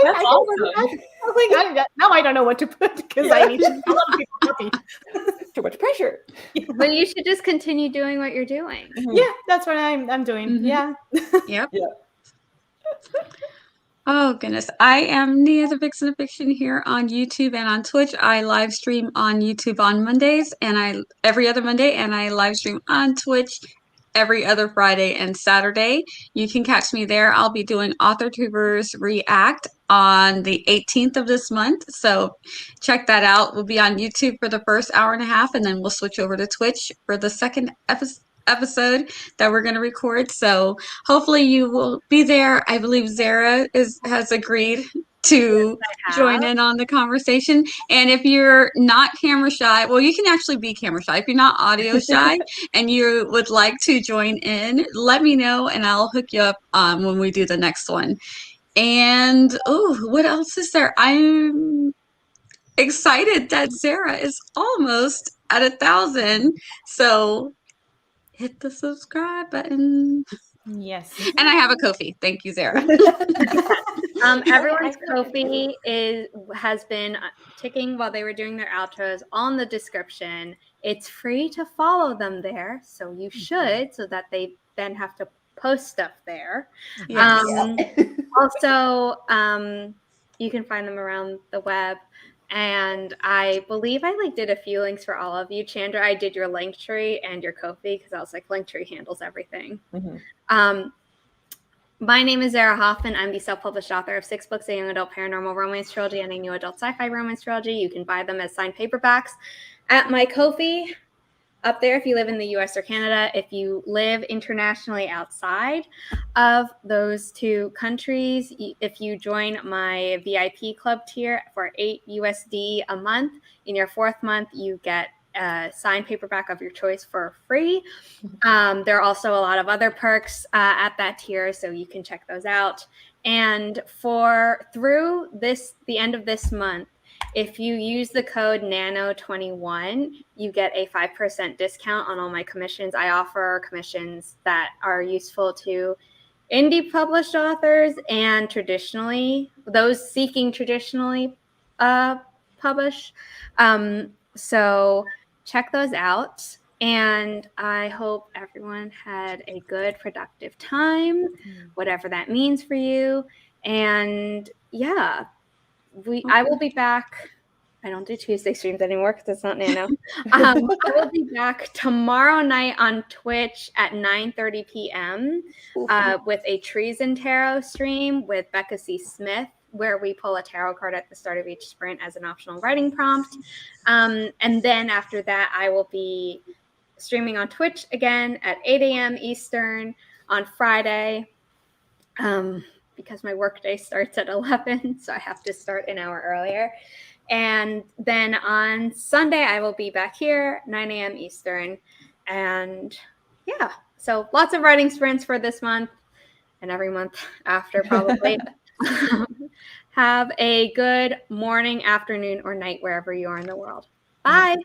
That's awesome. I was like, now I don't know what to put because I need a lot of people happy. Too much pressure. But you should just continue doing what you're doing. Yeah, that's what I'm doing. Yeah. Yep. Yeah. Oh goodness. I am Nia the Vixen of Fiction here on YouTube and on Twitch. I live stream on YouTube on Mondays and every other Monday, and I live stream on Twitch every other Friday and Saturday. You can catch me there. I'll be doing AuthorTubers React on the 18th of this month. So check that out. We'll be on YouTube for the first hour and a half, and then we'll switch over to Twitch for the second episode that we're going to record. So hopefully you will be there. I believe Zara has agreed to join in on the conversation. And if you're not camera shy, well, you can actually be camera shy. If you're not audio shy and you would like to join in, let me know and I'll hook you up when we do the next one. And what else is there? I'm excited that Zara is almost at 1,000. So hit the subscribe button. Yes. And I have a Ko-fi. Thank you, Zara. Everyone's Ko-fi has been ticking while they were doing their outros on the description. It's free to follow them there, so you should, so that they then have to post stuff there. Yes. Also, you can find them around the web. And I believe I did a few links for all of you. Chandra, I did your Linktree and your Ko-fi because I was like, Linktree handles everything. My name is Zara Hoffman. I'm the self-published author of 6 books, a young adult paranormal romance trilogy and a new adult sci-fi romance trilogy. You can buy them as signed paperbacks at my Ko-fi up there if you live in the US or Canada. If you live internationally outside of those 2 countries, if you join my VIP club tier for $8 USD a month, in your 4th month, you get a signed paperback of your choice for free. There are also a lot of other perks at that tier, so you can check those out. And through the end of this month, if you use the code NANO21, you get a 5% discount on all my commissions. I offer commissions that are useful to indie published authors and those seeking traditionally publish. So check those out. And I hope everyone had a good, productive time, whatever that means for you. And yeah. I will be back. I don't do Tuesday streams anymore because it's not Nano. I will be back tomorrow night on Twitch at 9:30 p.m. With a Treason Tarot stream with Becca C. Smith, where we pull a tarot card at the start of each sprint as an optional writing prompt. And then after that, I will be streaming on Twitch again at 8 a.m. Eastern on Friday. Because my workday starts at 11, so I have to start an hour earlier. And then on Sunday, I will be back here, 9 a.m. Eastern. And yeah, so lots of writing sprints for this month and every month after, probably. Have a good morning, afternoon, or night wherever you are in the world. Bye.